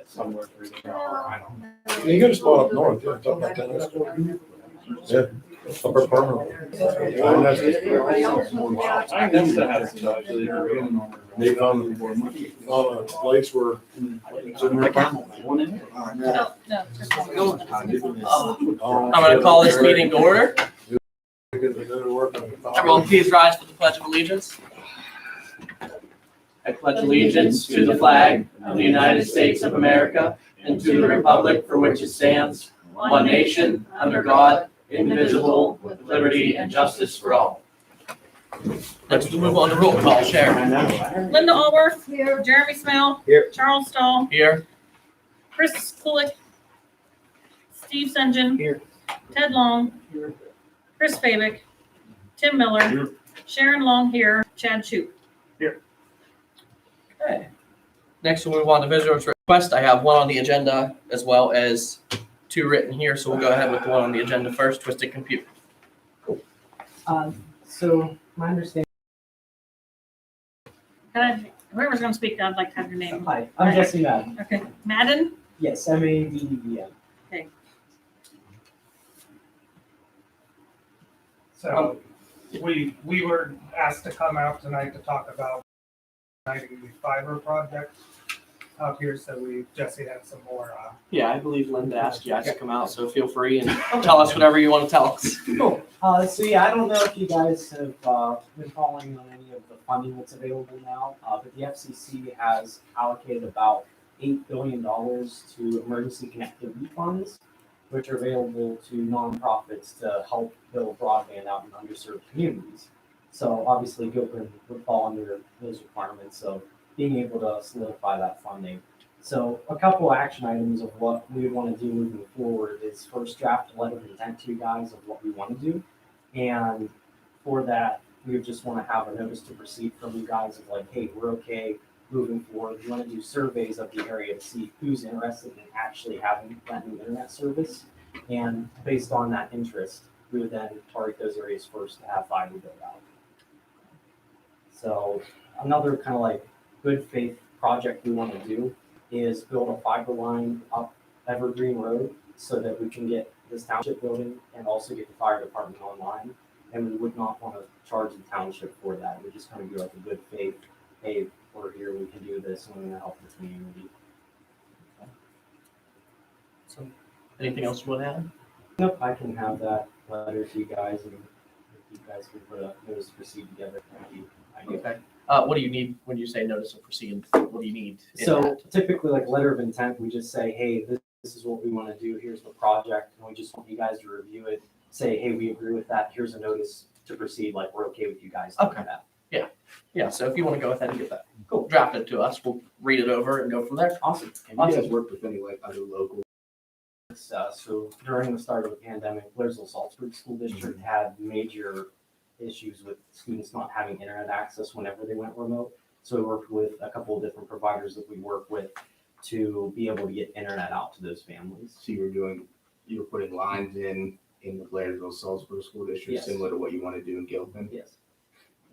somewhere through there. I don't know. You got a spot up north, yeah, talk about tennis. Yeah, upper permanent. I guess that has to actually. They found a place where. it's in their permanent. I'm gonna call this meeting to order. Everyone please rise for the Pledge of Allegiance. I pledge allegiance to the flag of the United States of America and to the republic for which it stands, one nation, under God, indivisible, with liberty and justice for all. Next, we'll move on to roll call. Sharon. Linda Allworth. Here. Jeremy Smell. Here. Charles Stahl. Here. Chris Kulik. Steve Sengen. Here. Ted Long. Here. Chris Fabic. Tim Miller. Here. Sharon Long here. Chad Shute. Okay. Next, we'll move on to visitors' request. I have one on the agenda as well as two written here, so we'll go ahead with the one on the agenda first, Twisted Compute. So my understanding. Whoever's going to speak, I'd like to have your name. Hi, I'm Jesse Madden. Okay. Madden? Yes, MADDN. Okay. So we were asked to come out tonight to talk about the fiber project out here. So Jesse had some more. Yeah, I believe Linda asked you guys to come out, so feel free and tell us whatever you want to tell us. Cool. So yeah, I don't know if you guys have been following on any of the funding that's available now, but the FCC has allocated about $8 billion to emergency connectivity funds, which are available to nonprofits to help build broadband out in underserved communities. So obviously Gilpin would fall under those requirements of being able to solidify that funding. So a couple of action items of what we want to do moving forward is first draft a letter of intent to you guys of what we want to do. And for that, we would just want to have a notice to proceed from you guys of like, hey, we're okay moving forward. We want to do surveys of the area to see who's interested in actually having that new internet service. And based on that interest, we would then target those areas first to have fiber built out. So another kind of like good faith project we want to do is build a fiber line up Evergreen Road so that we can get this township building and also get the fire department online. And we would not want to charge the township for that. We just kind of do like a good faith, hey, we're here, we can do this, and we're going to help the community. So, anything else you want to add? Nope, I can have that letter to you guys, and if you guys can put a notice to proceed together, that'd be ideal. Okay. What do you need when you say notice of proceed? What do you need? So typically, like letter of intent, we just say, hey, this is what we want to do. Here's the project, and we just want you guys to review it. Say, hey, we agree with that. Here's a notice to proceed. Like we're okay with you guys doing that. Yeah, so if you want to go ahead and get that, cool, draft it to us. We'll read it over and go from there. Awesome. Have you guys worked with any like other local? So during the start of the pandemic, Blairsville-Salzburg School District had major issues with students not having internet access whenever they went remote. So we worked with a couple of different providers that we work with to be able to get internet out to those families. So you were putting lines in the Blairsville Salzburg School District, Yes. similar to what you want to do in Gilpin? Yes.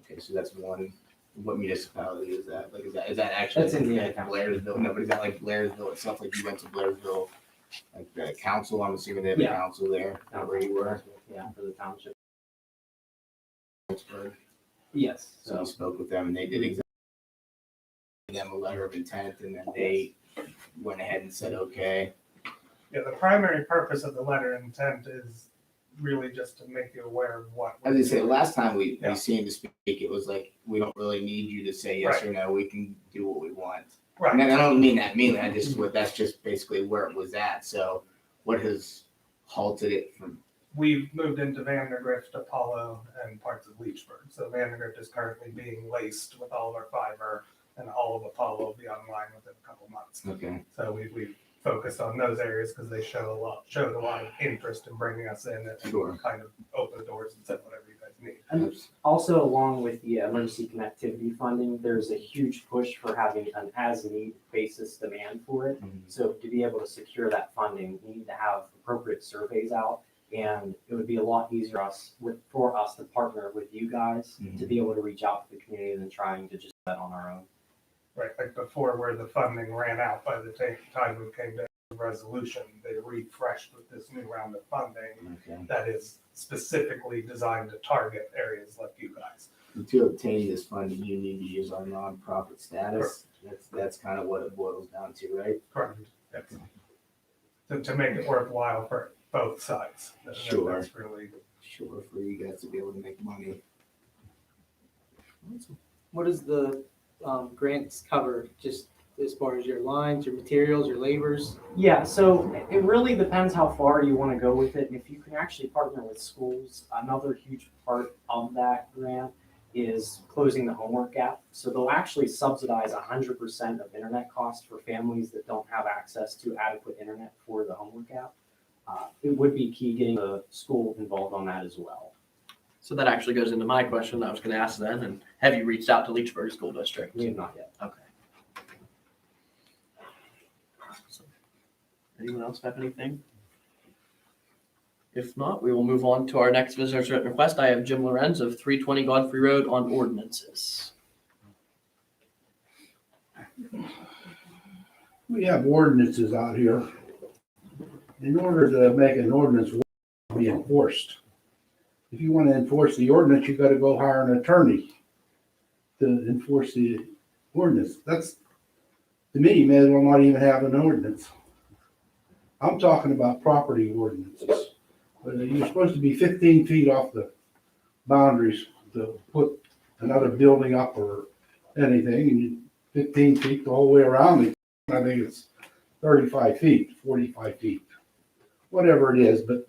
Okay, so that's one. What municipality is that? Like, is that actually? That's Indiana County. Blairsville. No, but is that like Blairsville itself? Like you went to Blairsville, like the council? I'm assuming they have a Yeah. council there, not where you were. Yeah, for the township. Pittsburgh. Yes. So you spoke with them, and they did exactly them a letter of intent, and then they went ahead and said, okay. Yeah, the primary purpose of the letter of intent is really just to make you aware of what. As I say, last time we Yeah. seemed to speak, it was like, we don't really need you to say yes or no, we can do what we want. Right. And I don't mean that meanly, that's just basically where it was at. So what has halted it from? We've moved into Vandergrift, Apollo, and parts of Leechburg. So Vandergrift is currently being laced with all of our fiber, and all of Apollo will be online within a couple months. Okay. So we've focused on those areas because they showed a lot of interest in bringing us in and Sure. kind of open the doors and said whatever you guys need. And also, along with the emergency connectivity funding, there's a huge push for having an as-need basis demand for it. Mhm. So to be able to secure that funding, we need to have appropriate surveys out, and it would be a lot easier for us to partner with you guys to be able to reach out to the community than trying to just do that on our own. right, like before where the funding ran out by the time we came to the resolution, they refreshed with this new round of funding Okay. that is specifically designed to target areas like you guys. And to obtain this funding, you need to use our nonprofit status. That's kind of what it boils down to, right? Correct. Yes. To make it worthwhile for both sides. Sure. That's really, Sure, for you guys to be able to make money. What does the grants cover, just as far as your lines, your materials, your labors? Yeah, so it really depends how far you want to go with it. And if you can actually partner with schools, another huge part of that grant is closing the homework gap. So they'll actually subsidize 100% of internet costs for families that don't have access to adequate internet for the homework gap. It would be key getting the school involved on that as well. So that actually goes into my question that I was going to ask then. And have you reached out to Leechburg School District? We have not yet. Okay. So, anyone else have anything? If not, we will move on to our next visitor's written request. I have Jim Lorenz of 320 Godfrey Road on ordinances. We have ordinances out here. In order to make an ordinance be enforced, if you want to enforce the ordinance, you got to go hire an attorney to enforce the ordinance. That's, to me, you may as well not even have an ordinance. I'm talking about property ordinances. You're supposed to be 15 feet off the boundaries to put another building up or anything, and you 15 feet the whole way around it. I think it's 35 feet, 45 feet, whatever it is. But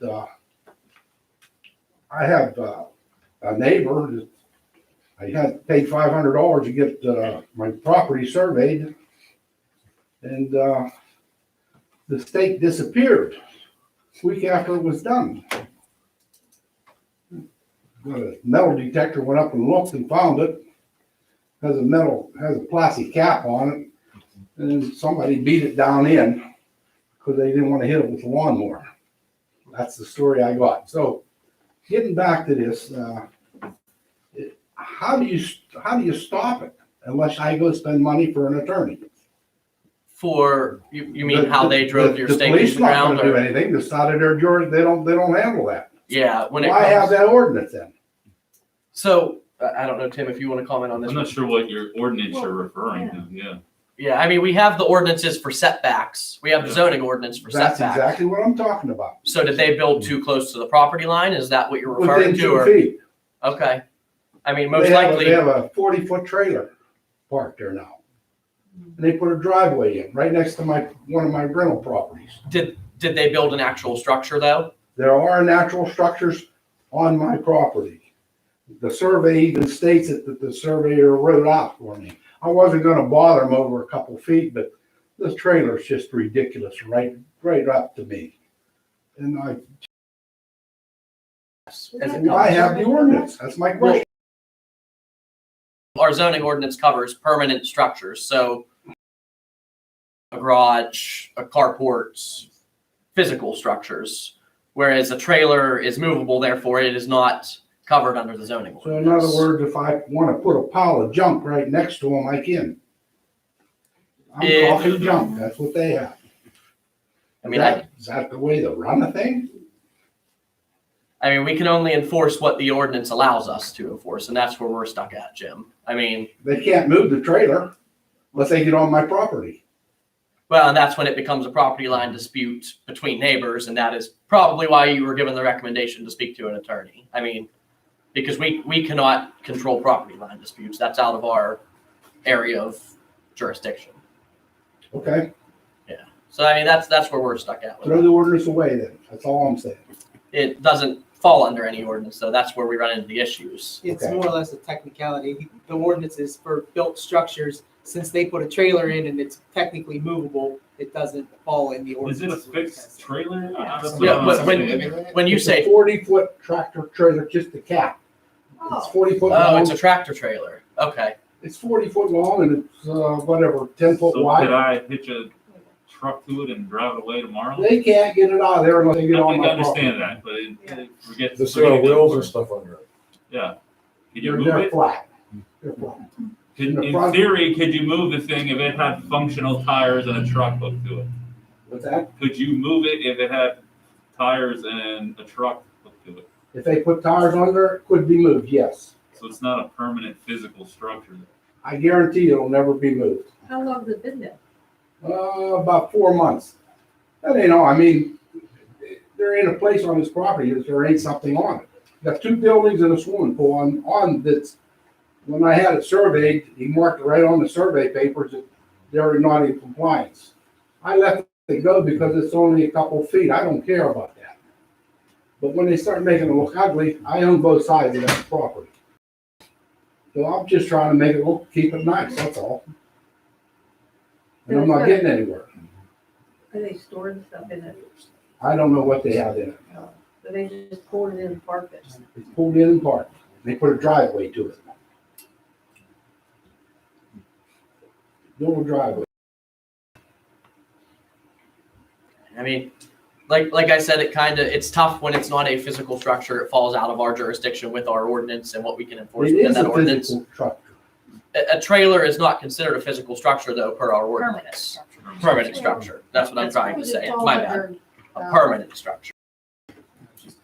I have a neighbor that I had paid $500 to get my property surveyed, and the stake disappeared week after it was done. The metal detector went up and looked and found it. Has a plastic cap on it, and somebody beat it down in because they didn't want to hit it with a lawnmower. That's the story I got. So, getting back to this, how do you stop it unless I go spend money for an attorney? For you mean how they drove your stake police into the ground? not gonna do Or, anything. The side of their jury, they don't handle that. yeah, when it Why have comes, that ordinance then? so I don't know, Tim, if you want to comment on this. I'm not sure what your ordinance you're referring to, yeah. Yeah, I mean, we have the ordinances for setbacks. We have the zoning ordinance for That's setbacks. exactly what I'm talking about. So did they build too close to the property line? Is that what you're referring Within to? 2 Or feet. okay, I mean, most They likely. have a 40-foot trailer parked there now. And they put a driveway in right next to one of my rental properties. Did they build an actual structure though? There are natural structures on my property. The survey even states it that the surveyor wrote out for me. I wasn't gonna bother him over a couple feet, but this trailer's just ridiculous, right up to me. And I have the ordinance. That's my question. Our zoning ordinance covers permanent structures, so a garage, a carport, physical structures, whereas a trailer is movable, therefore it is not covered under the zoning So ordinance. in other words, if I want to put a pile of junk right next to them, I can. I'm If- talking junk. That's what they have. I mean, Is that the way to run the thing? I mean, we can only enforce what the ordinance allows us to enforce, and that's where we're stuck at, Jim. I mean, They can't move the trailer unless they get on my property. well, and that's when it becomes a property line dispute between neighbors, and that is probably why you were given the recommendation to speak to an attorney. I mean, because we cannot control property line disputes. That's out of our area of jurisdiction. Okay, So I mean, that's where we're stuck at with throw it. the ordinance away then. That's all I'm saying. It doesn't fall under any ordinance, so that's where we run into the issues. It's Okay. more or less a technicality. The ordinance is for built structures. Since they put a trailer in and it's technically movable, it doesn't fall in the Is ordinance. it a fixed trailer? That's what Yeah, I'm but saying. when you It's say, a 40-foot tractor trailer, just the cap. It's 40 foot oh, long. it's a tractor trailer. Okay. It's 40 foot long and it's, whatever, 10 foot So could wide. I hitch a truck to it and drive it away tomorrow? They can't get it out of there unless they get I on think my I understand property. that, but forget. Does it have wheels or stuff under it? Yeah. Can you They're move they're it? flat. They're flat. In the In front. theory, could you move the thing if it had functional tires and a truck hooked to it? What's that? Could you move it if it had tires and a truck hooked to it? If they put tires under it, could be moved, yes. So it's not a permanent physical structure. I guarantee it'll never be moved. How long has it been there? About 4 months. And you know, I mean, there ain't a place on this property that there ain't something on it. Got 2 buildings and a swimming pool on this. When I had it surveyed, he marked it right on the survey papers that they were not in compliance. I let it go because it's only a couple feet. I don't care about that. But when they start making it look ugly, I own both sides of that property. So I'm just trying to make it look, keep it nice, that's all. And I'm not getting anywhere. Are they storing stuff in it? I don't know what they have in it. So they just poured it in and parked it? It's pulled in and parked. They put a driveway to it. Little driveway. I mean, like I said, it's tough when it's not a physical structure. It falls out of our jurisdiction with our ordinance and what we can enforce It within is that a ordinance. physical structure. A trailer is not considered a physical structure though, per our Permanent ordinance. structure. Permanent structure. That's what I'm trying to Was say. it all My bad. under, A permanent structure.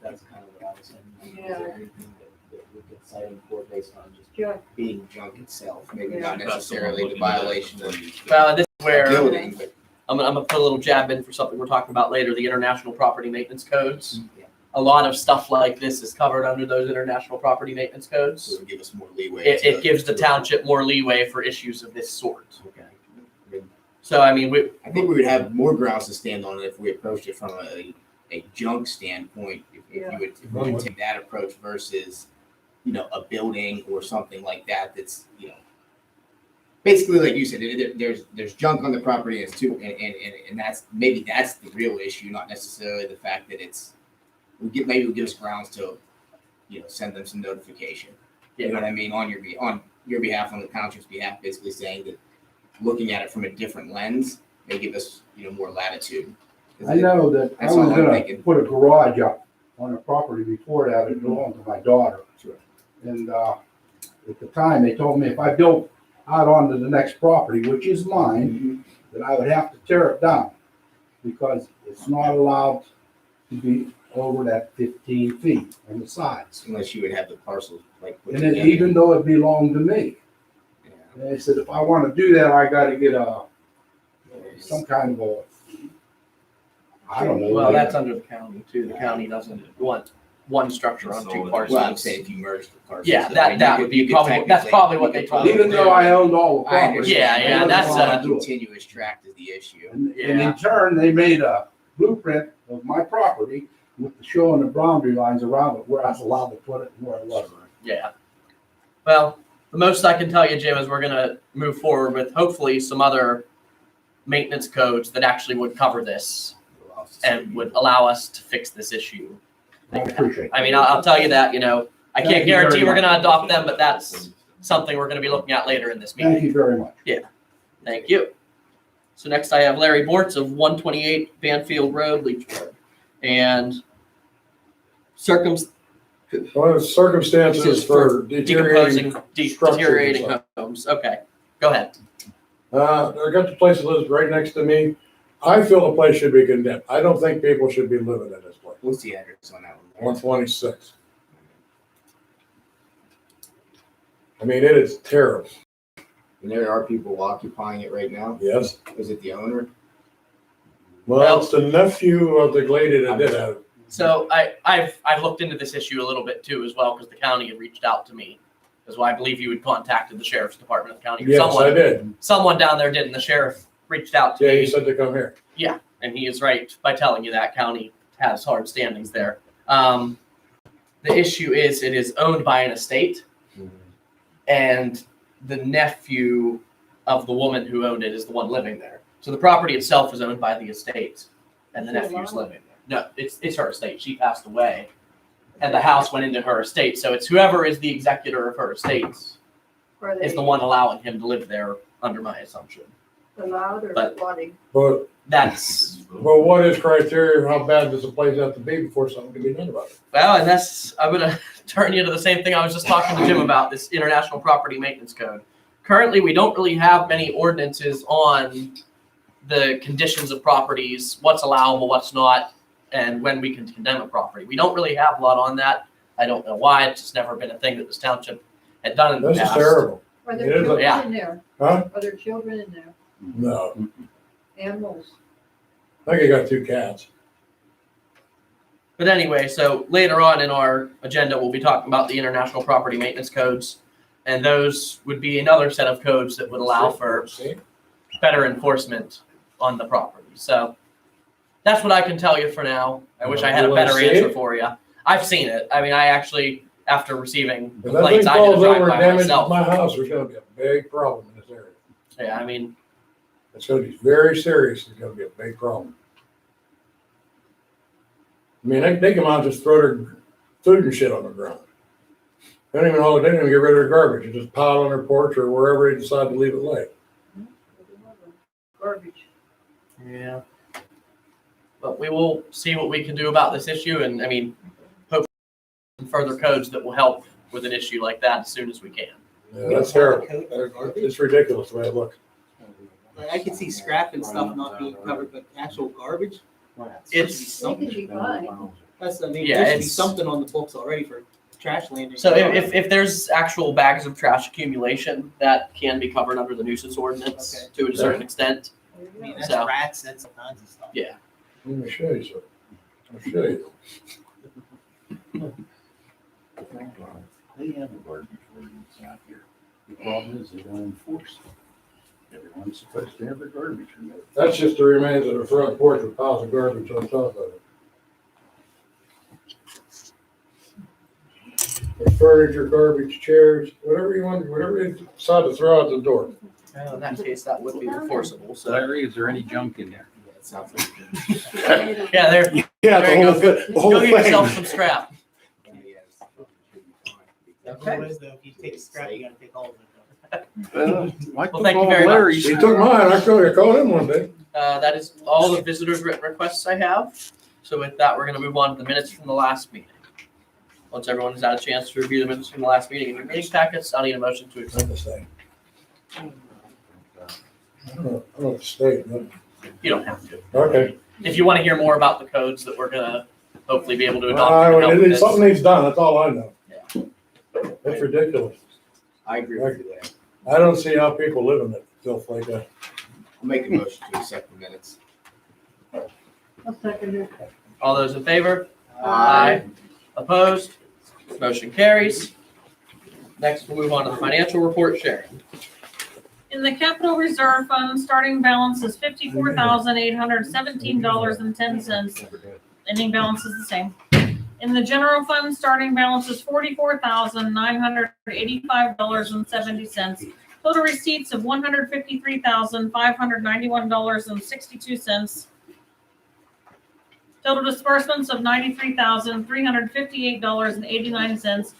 That's kind of what I was saying. Yeah. Everything that we get cited for based on just Yeah. being junk itself, maybe Yeah. not necessarily the violation of the Well, this is where building, but I'm gonna put a little jab in for something we're talking about later, the International Property Maintenance Codes. yeah, A lot of stuff like this is covered under those International Property Maintenance so Codes. it would give us more leeway. It gives the township more leeway for issues of this sort. Okay. I mean, So, I mean, I think we would have more grounds to stand on it if we approached it from a junk standpoint. If Yeah. if you would take that approach versus, a building or something like that. That's basically like you said. There's junk on the property, and it's too, and that's the real issue, not necessarily the fact that it's. Maybe it'll give us grounds to, send them some notification. You know what I mean, on your behalf, on the township's behalf, basically saying that looking at it from a different lens may give us, more latitude. I know that I That's was all I'm gonna thinking. put a garage up on a property before that, it belonged to my daughter. Sure. And, at the time, they told me if I built out onto the next property, which is mine, that I would have to tear it down because it's not allowed to be over that 15 feet on the sides. Unless you would have the parcels like. put And then together. even though it belonged to me, Yeah. and they said, if I want to do that, I gotta get some kind of I don't know. well, that's under the county too. The county doesn't want one structure on two parcels. Well, I'm saying if you merge the parcels. Yeah, I mean, that you would could- you be could probably, that's technically- probably you what could they told probably- me. Even though I owned all the I property. understand. Yeah, yeah, I that's, wasn't allowed to do it. Continuous tract is the issue. And Yeah. in turn, they made a blueprint of my property with the showing the boundary lines around it, where I was allowed to put it and where I wasn't. Yeah. Well, the most I can tell you, Jim, is we're gonna move forward with hopefully some other maintenance codes that actually would cover this and would allow us to fix this issue. I appreciate it. I mean, I'll tell you that, I Thank can't you very guarantee we're much. gonna adopt them, but that's something we're gonna be looking at later in this Thank meeting. you very much. Thank you. So next I have Larry Bortz of 128 Banfield Road, Leechburg. And Well, it's circumstances for deteriorating. deteriorating structures. homes. Okay, go ahead. I got the place that lives right next to me. I feel the place should be condemned. I don't think people should be living in this place. What's the address on that one? 126. I mean, it is terrible. And there are people occupying it right now. Yes. Is it the owner? Well, it's the nephew of the lady that did have it. So I've looked into this issue a little bit too as well, because the county had reached out to me. That's why I believe you had contacted the sheriff's department of the county. Yes, I did. Someone down there did, and the sheriff reached out to Yeah, me. he said to come here. And he is right by telling you that county has hard standings there. The issue is it is owned by an estate, and the nephew of the woman who owned it is the one living there. So the property itself is owned by the estate, and the Is it nephew's mine? living there. No, it's her estate. She passed away, and the house went into her estate. So it's whoever is the executor of her estate Are is they the one allowing him to live there, under my assumption. allowed or but- flooding? But what is criteria? How bad does the place have to be before something can be done about it? Well, and I'm going to turn you to the same thing I was just talking to Jim about, this International Property Maintenance Code. currently we don't really have many ordinances on the conditions of properties, what's allowable, what's not, and when we can condemn a property. We don't really have a lot on that. I don't know why. It's just never been a thing that this township had done in the This is past. terrible. Are It there is a- children Yeah. in there? Huh? Are there children in there? No. Animals? I think I got 2 cats. But anyway, so later on in our agenda, we'll be talking about the international property maintenance codes. And those would be another set of codes that would allow for See? better enforcement on the property. So that's what I can tell you for now. I wish I had a You wanna better see answer it? for you. I've seen it. I mean, I actually, after receiving If that thing complaints, I did a falls over drive and by damages myself. my house, there's gonna be a big problem in this area. Yeah, I mean, It's gonna be very serious. It's gonna be a big problem. I mean, they come out and just throw their food and shit on the ground. They don't even haul it, they don't even get rid of their garbage. You just pile it on their porch or wherever they decide to leave it lay. Garbage. yeah. But we will see what we can do about this issue, and I mean, hopefully some further codes that will help with an issue like that as soon as we can. Yeah, that's terrible. It's ridiculous the way it looks. Like, I could see scrap and stuff not being covered, but actual garbage, It's They could be fine. that's, I mean, Yeah, there should be it's- something on the books already for trash landing. so if there's actual bags of trash accumulation, that can be covered under the nuisance ordinance to a certain extent. I mean, that's so- rats, that's all kinds of stuff. Yeah. Let me show you something. I'll show you. They have a garbage ordinance out here. The problem is they don't enforce it. Everyone's supposed to have their garbage removed. That's just the remains of the front porch with piles of garbage on top of it. The furniture, garbage, chairs, whatever you want, whatever you decide to throw out the door. Well, in that case, that would be enforceable, so. Larry, is there any junk in there? Yeah, it sounds like. Yeah, there, Yeah, there you go. Go get yourself some scrap. The rule is though, if you take scrap, you gotta take all of it. Well, thank you very much. He took mine, I called him one day. That is all the visitors' written requests I have. So with that, we're gonna move on to the minutes from the last meeting. Once everyone has had a chance to review the minutes from the last meeting in your meeting packets, I'll need a motion to accept. Not the same. I don't know the state, but, You don't have to. okay. If you want to hear more about the codes that we're gonna hopefully be able to adopt. to help with this. Something needs done, that's all I know. Yeah. That's ridiculous. I agree with you there. I don't see how people live in it, filth like that. I'll make a motion to accept the minutes. I'll second it. All those in favor? Aye. Opposed? Motion carries. Next, we'll move on to the financial report, Sharon. In the capital reserve fund, starting balance is $54,817.10. Ending balance is the same. In the general fund, starting balance is $44,985.70. Total receipts of $153,591.62. Total disbursements of $93,358.89,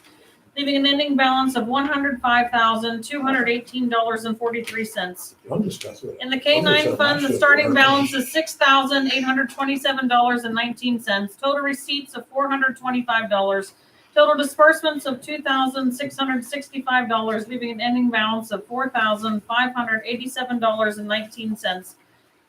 leaving an ending balance of $105,218.43. I'm disgusted with it. In the K-9 fund, the starting balance is $6,827.19. Total receipts of $425. Total disbursements of $2,665, leaving an ending balance of $4,587.19.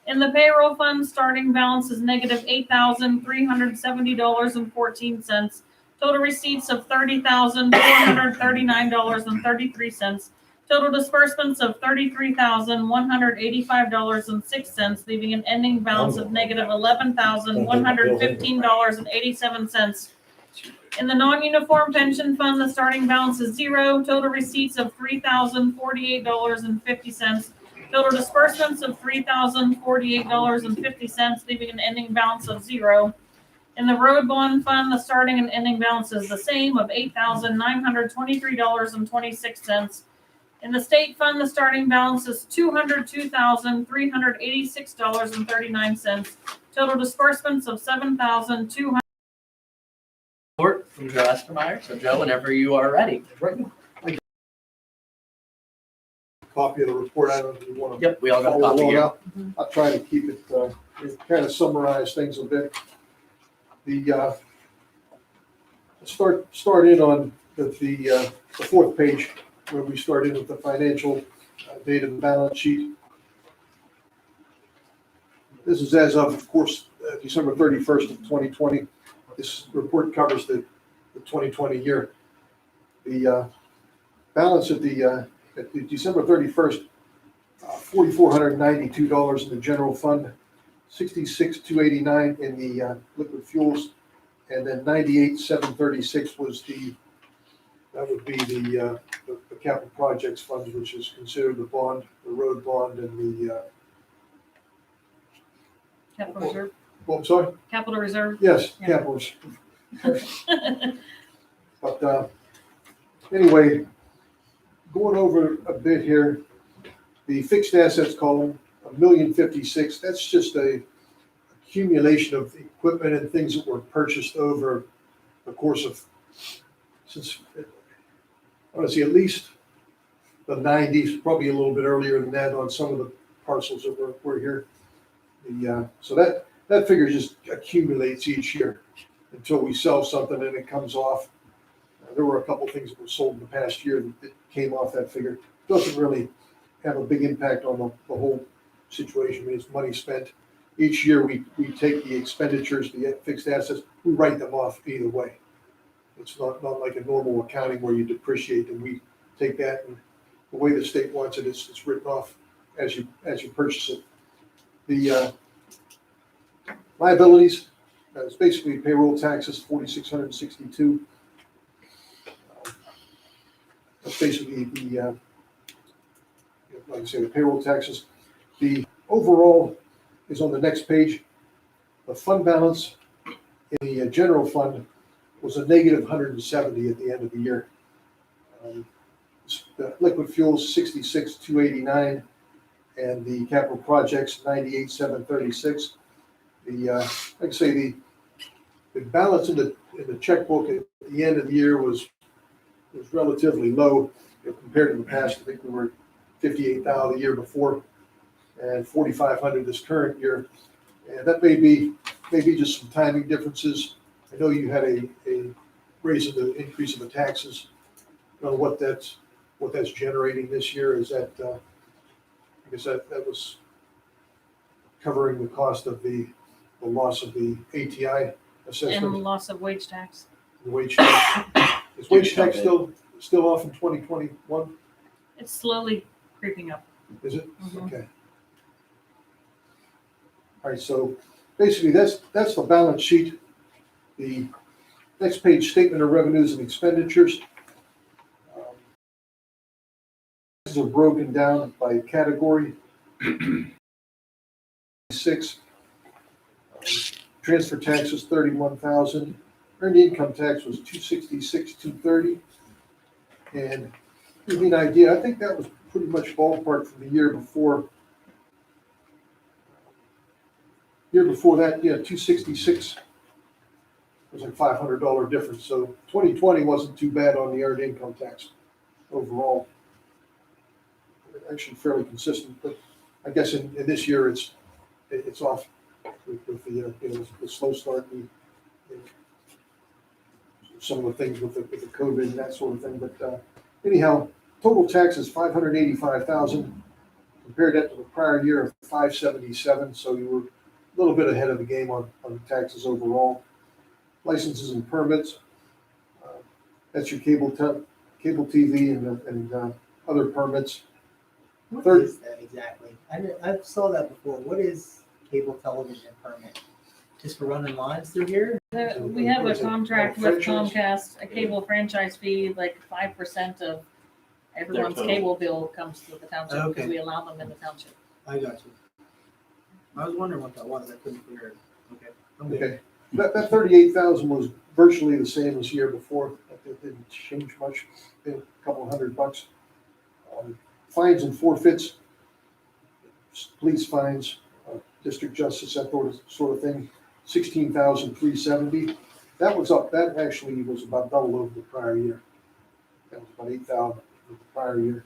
In the payroll fund, starting balance is negative $8,370.14. Total receipts of $30,439.33. Total disbursements of $33,185.06, leaving an ending balance of negative $11,115.87. In the non-uniform pension fund, the starting balance is zero. Total receipts of $3,048.50. Total disbursements of $3,048.50, leaving an ending balance of zero. In the road bond fund, the starting and ending balance is the same of $8,923.26. In the state fund, the starting balance is $202,386.39. Total disbursements of $7,200. Report from Joe Estermeyer. So Joe, whenever you are ready. Copy of the report. I don't know if you want to Yep, we all got a follow copy along here. out. I'll try to keep it, kind of summarize things a bit. The, start in on the fourth page where we start in with the financial date of the balance sheet. This is as of course, December 31st of 2020. This report covers the 2020 year. The balance at the December 31st, $4,492 in the general fund, $66,289 in the liquid fuels, and then $98,736 was that would be the capital projects fund, which is considered the bond, the road bond, and the Capital Reserve, well, I'm sorry. Capital Reserve. Yes, Yeah. capitals. But anyway, going over a bit here, the fixed assets column, $1,056,000. That's just a accumulation of equipment and things that were purchased over the course of since I want to see at least the 90s, probably a little bit earlier than that on some of the parcels that were here. So that figure just accumulates each year until we sell something and it comes off. There were a couple things that were sold in the past year that came off that figure. Doesn't really have a big impact on the whole situation. I mean, it's money spent. Each year we take the expenditures, the fixed assets, we write them off either way. It's not like a normal accounting where you depreciate and we take that, and the way the state wants it, it's written off as you purchase it. The liabilities, it's basically payroll taxes, $4,662. That's basically like I say, the payroll taxes. The overall is on the next page. The fund balance in the general fund was a negative 170 at the end of the year. The liquid fuels, 66,289, and the capital projects, 98,736. Like I say, the balance in the checkbook at the end of the year was relatively low compared to the past. I think we were 58,000 the year before, and 4,500 this current year. And that may be just some timing differences. I know you had a raise in the increase in the taxes. I don't know what that's generating this year. Is that I guess that was covering the cost of the loss of the ATI assessment. And loss of wage tax. The wage tax. Is wage tax still off in 2021? It's slowly creeping up. Is it? Mhm. Okay. All right, so basically that's the balance sheet. The next page, statement of revenues and expenditures. These are broken down by category. 6. Transfer tax was 31,000. Earned income tax was 266,230. And to give you an idea, I think that was pretty much ballpark from the year before. Year before that, 266 was like $500 difference. So 2020 wasn't too bad on the earned income tax overall. Actually fairly consistent, but I guess in this year it's off with the slow start and some of the things with the COVID and that sort of thing. But anyhow, total tax is $585,000. Compared that to the prior year of $577. So you were a little bit ahead of the game on taxes overall. Licenses and permits. That's your cable TV and other permits. What is that exactly? I saw that before. What is cable television permit? Just for running lines through here? We have a contract with franchise? Comcast, a cable franchise fee, like 5% of everyone's total. cable bill comes to the township Okay. because we allow them in the township. I got you. I was wondering what that was. I couldn't figure it. Okay. I'm good. Okay, that 38,000 was virtually the same as the year before. It didn't change much, a couple $100. Fines and forfeits, police fines, district justice, that sort of thing, 16,370. That was up. That actually was about double over the prior year. That was about 8,000 the prior year.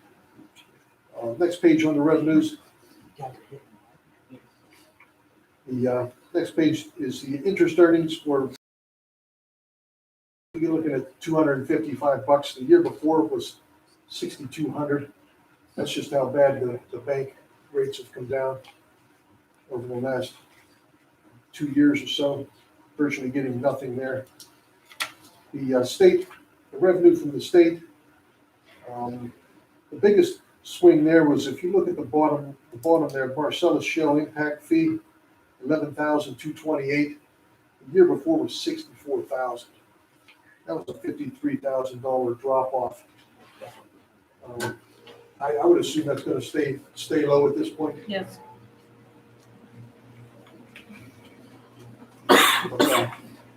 Next page on the revenues. The next page is the interest earnings for. You're looking at $255. The year before was 6,200. That's just how bad the bank rates have come down over the last 2 years or so, virtually getting nothing there. The state, the revenue from the state, the biggest swing there was, if you look at the bottom there, Marcellus Shell impact fee, 11,228. The year before was 64,000. That was a $53,000 drop off. I would assume that's going to stay low at this point. Yes.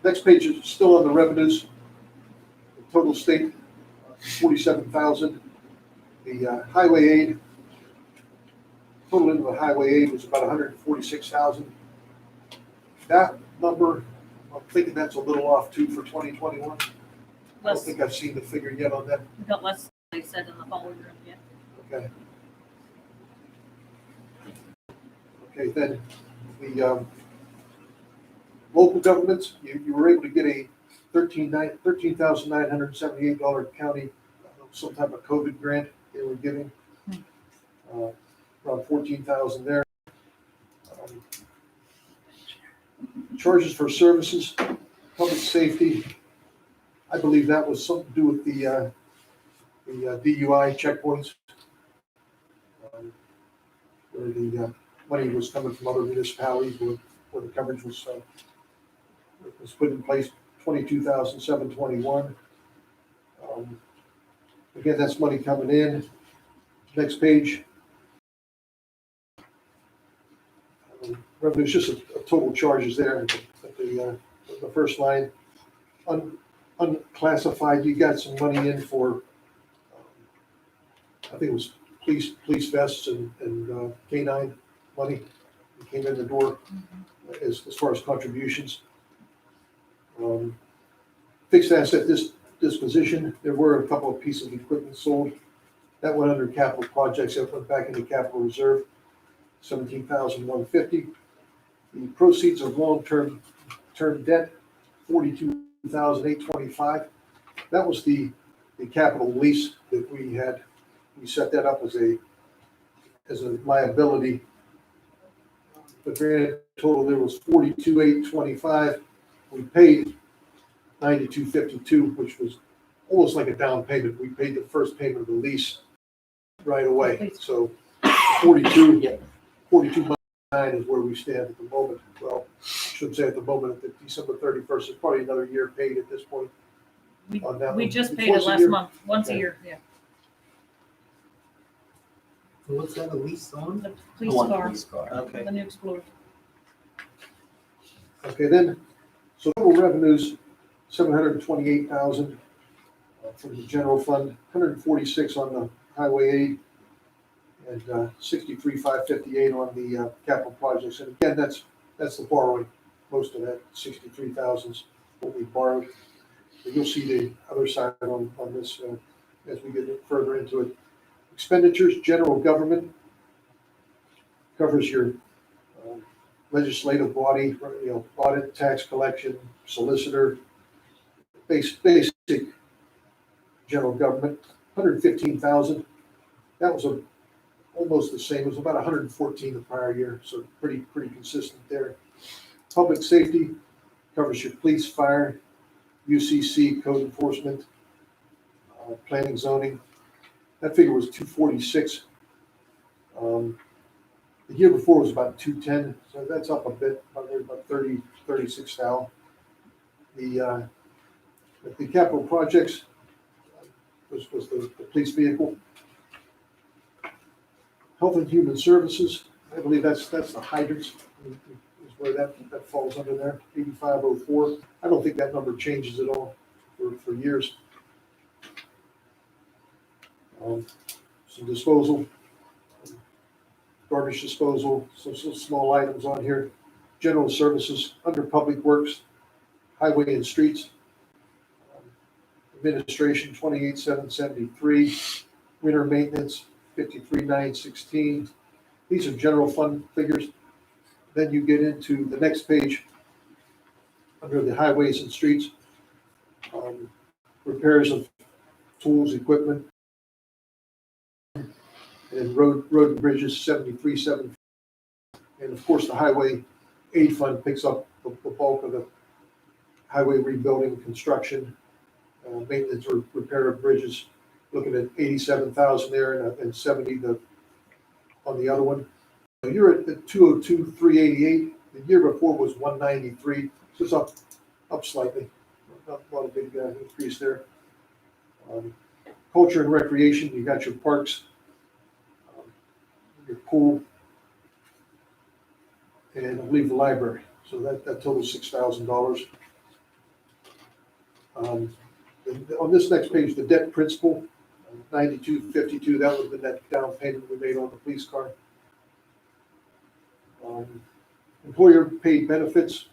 Next page is still on the revenues. The total state, 47,000. The highway aid, total into the highway aid was about 146,000. That number, I'm thinking that's a little off too for 2021. I don't Less, think I've seen the figure yet on that. we got less, they said in the following room, yeah. Okay. Okay, then the local governments, you were able to get a $13,978 county, some type of COVID grant they were giving. Around 14,000 there. Charges for services, public safety. I believe that was something to do with the DUI checkpoints. Where the money was coming from other municipalities where the coverage was put in place, 22,721. Again, that's money coming in. Next page. Revenue's just a total charges there at the first line. Unclassified, you got some money in for, I think it was police vests and K9 money that came in the door as far as contributions. Fixed asset disposition, there were a couple of pieces of equipment sold. That went under capital projects, that went back into capital reserve, 17,150. The proceeds of long-term debt, 42,825. That was the capital lease that we had. We set that up as a liability. The grand total there was 42,825. We paid 92,52, which was almost like a down payment. We paid the first payment of the lease right away. So 42.9 is where we stand at the moment. Well, I shouldn't say at the moment, at the December 31st, it's probably another year paid at this point. On that We one. just It's paid it once a last year. month, once a Okay. year, yeah. What's that, a lease on? The police car, Okay. the new Explorer. Okay, then, so total revenues, 728,000 from the general fund, 146 on the highway aid, and 63,558 on the capital projects. And again, that's the borrowing. Most of that 63,000 is what we borrowed. So you'll see the other side on this as we get further into it. Expenditures, general government covers your legislative body, audit, tax collection, solicitor, basic general government, 115,000. That was almost the same. It was about 114 the prior year, so pretty consistent there. Public safety covers your police, fire, UCC, code enforcement, planning, zoning. That figure was 246. The year before was about 210, so that's up a bit, about 36 now. The capital projects was the police vehicle. Health and Human Services, I believe that's the hydrants, is where that falls under there, 8504. I don't think that number changes at all for years. Some disposal, garbage disposal, some small items on here. General services under Public Works, Highway and Streets. Administration, 28,773. Winter maintenance, 53,916. These are general fund figures. Then you get into the next page under the highways and streets. Repairs of tools, equipment. And then road and bridges, 73,750. And of course, the highway aid fund picks up the bulk of the highway rebuilding, construction, maintenance or repair of bridges, looking at 87,000 there and 70 on the other one. You're at 202,388. The year before was 193, so it's up slightly. Not a lot of big increase there. Culture and recreation, you got your parks, your pool, and I believe the library. So that totals $6,000. On this next page, the debt principal, 9252. That was the net down payment we made on the police car. Employer paid benefits,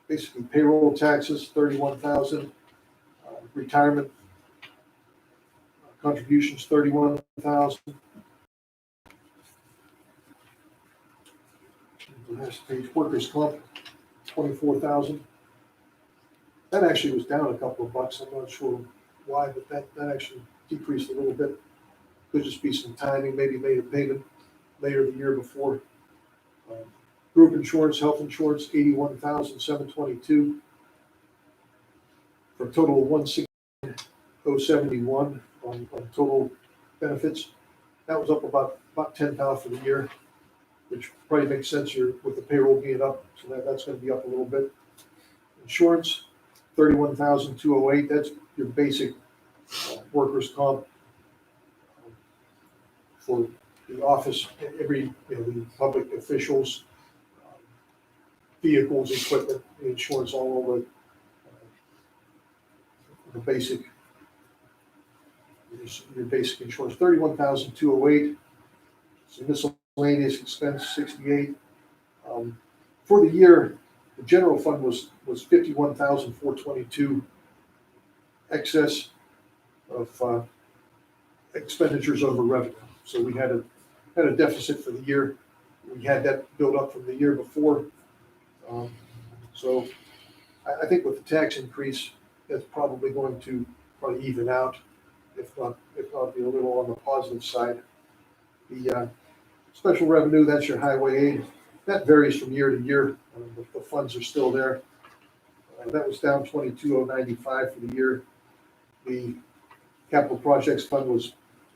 basically payroll taxes, 31,000. Retirement contributions, 31,000. The last page, workers' comp, 24,000. That actually was down a couple of bucks. I'm not sure why, but that actually decreased a little bit. Could just be some timing, maybe made a payment later the year before. Group insurance, health insurance, 81,722 for a total of 160,071 on total benefits. That was up about 10,000 for the year, which probably makes sense here with the payroll being up, so that's going to be up a little bit. Insurance, 31,208. That's your basic workers' comp for the office, the public officials, vehicles, equipment, insurance, all over the basic, your basic insurance, 31,208. So miscellaneous expense, 68. For the year, the general fund was 51,422. Excess of expenditures over revenue. So we had a deficit for the year. We had that built up from the year before. So I think with the tax increase, that's probably going to even out, if not be a little on the positive side. The special revenue, that's your highway aid. That varies from year to year. The funds are still there. That was down 22,095 for the year. The capital projects fund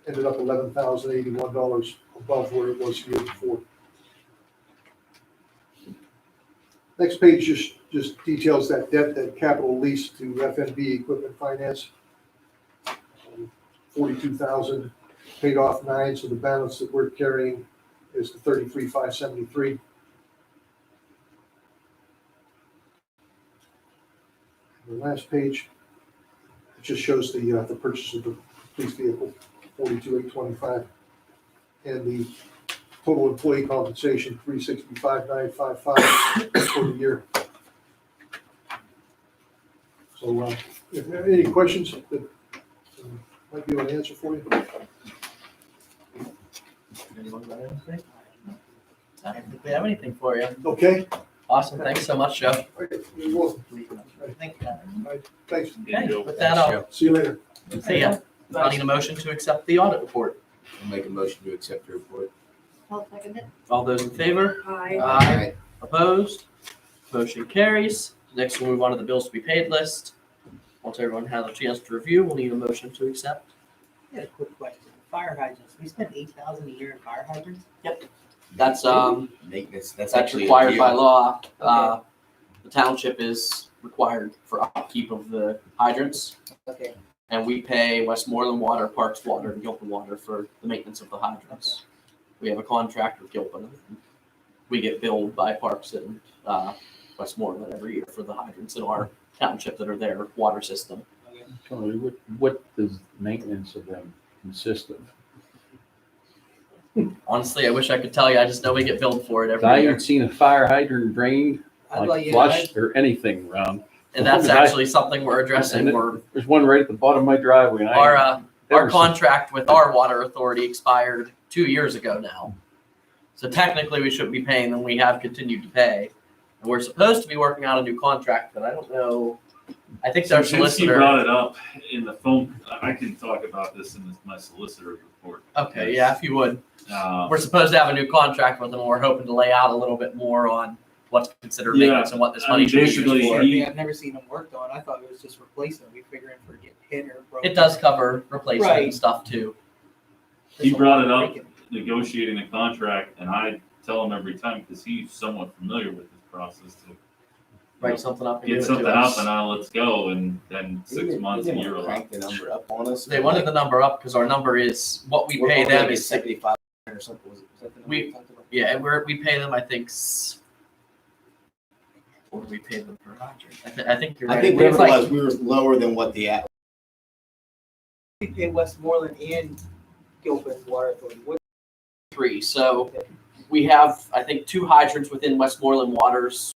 ended up $11,081 above where it was the year before. Next page just details that debt, that capital lease to FNB Equipment Finance. 42,000 paid off 9, so the balance that we're carrying is the 33,573. The last page, it just shows the purchase of the police vehicle, 42,825, and the total employee compensation, 365,955 for the year. So, if there are any questions that might be able to answer for you. Anyone got anything? I don't think we have anything for you. Okay. Awesome. Thanks so much, Joe. All right, you're welcome. Thank you. All right, thanks. Okay, with that, I'll See you later. see ya. I need a motion to accept the audit report. I'll make a motion to accept the report. I'll second it. All those in favor? Aye. Aye. Opposed? Motion carries. Next, we'll move on to the bills to be paid list. Once everyone has a chance to review, we'll need a motion to accept. I got a quick question. Fire hydrants, we spend $8,000 a year in fire hydrants? That's Maintenance, that's that's actually. required by law. Okay. The township is required for upkeep of the hydrants, Okay. and we pay Westmoreland Water, Parks Water, and Gilpin Water for the maintenance of the hydrants. We have a contract with Gilpin. We get billed by Parks and Westmoreland every year for the hydrants in our township that are their water system. Tony, what does maintenance of them consist of? Honestly, I wish I could tell you. I just know we get billed for it I every year. haven't seen a fire hydrant drained, I'd like like, flushed or anything around. And that's actually something we're addressing. There's one right at the bottom of my driveway. And Our never seen- contract with our water authority expired 2 years ago now. So technically we shouldn't be paying them. We have continued to pay. And we're supposed to be working out a new contract, but I don't know. I think our Since you solicitor. brought it up in the phone, I can talk about this in my solicitor's report. Okay, yeah, if you would. Uh, We're supposed to have a new contract with them, and we're hoping to lay out a little bit more on what's considered maintenance and what this I money mean, should be used basically, for. he- I've never seen them worked on. I thought it was just replacing. We figuring for getting hit or broken. It does cover replacement and Right. stuff too. He There's a brought lot it of up, breaking. negotiating the contract, and I tell him every time, because he's somewhat familiar with this process, to Write something up and give get it to something up us. and let's go, and then 6 months, a year. Crank the number up on us. They wanted the number up because our number is, what we We're pay gonna them get is, 75 or something. Was that the number We- you talked about? yeah, we pay them, I think, what do we pay them per hydrant? I think you're right. I think It was whatever like- it was, we were lower than what the We pay Westmoreland and Gilpin Water Authority. What, 3. So we have, I think, 2 hydrants within Westmoreland Waters.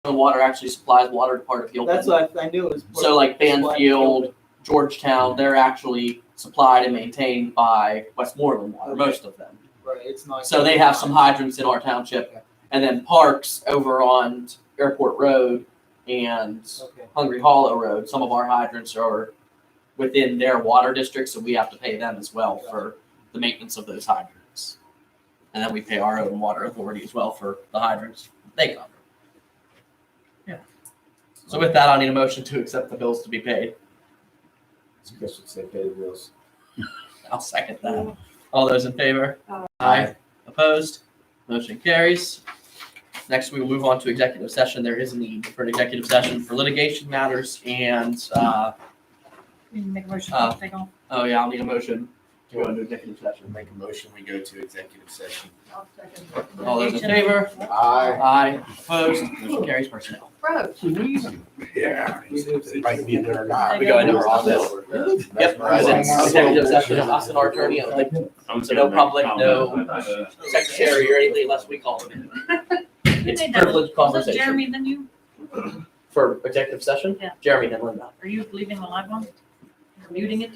The water actually supplies water to part of Gilpin. that's what I knew it was. So like Banfield, Georgetown, they're actually supplied and maintained by Westmoreland Water, most of them. Right, it's not. So they have some hydrants in our township. And then Parks over on Airport Road and Okay. Hungry Hollow Road, some of our hydrants are within their water district, so we have to pay them as well for the maintenance of those hydrants. And then we pay our own water authority as well for the hydrants they cover. Yeah. So with that, I need a motion to accept the bills to be paid. Chris would say pay the bills. I'll second that. All those in favor? Aye. Opposed? Motion carries. Next, we will move on to executive session. There is a need for an executive session for litigation matters and, You can make a motion Uh, to take off. oh yeah, I'll need a motion to go into executive session. Make a motion, we go to executive session. I'll second it. All those in favor? Aye. Aye. Opposed? Motion carries. Personnel. Bro, Yeah. Might be there or not. We go into our office. Yep, executive session, us and our attorney only. So no public, no secretary or anything unless we call them in. It's made that? privileged Was it conversation. Jeremy, then you, For executive session? Yeah. Jeremy, then Linda. are you leaving the live one? Or muting it?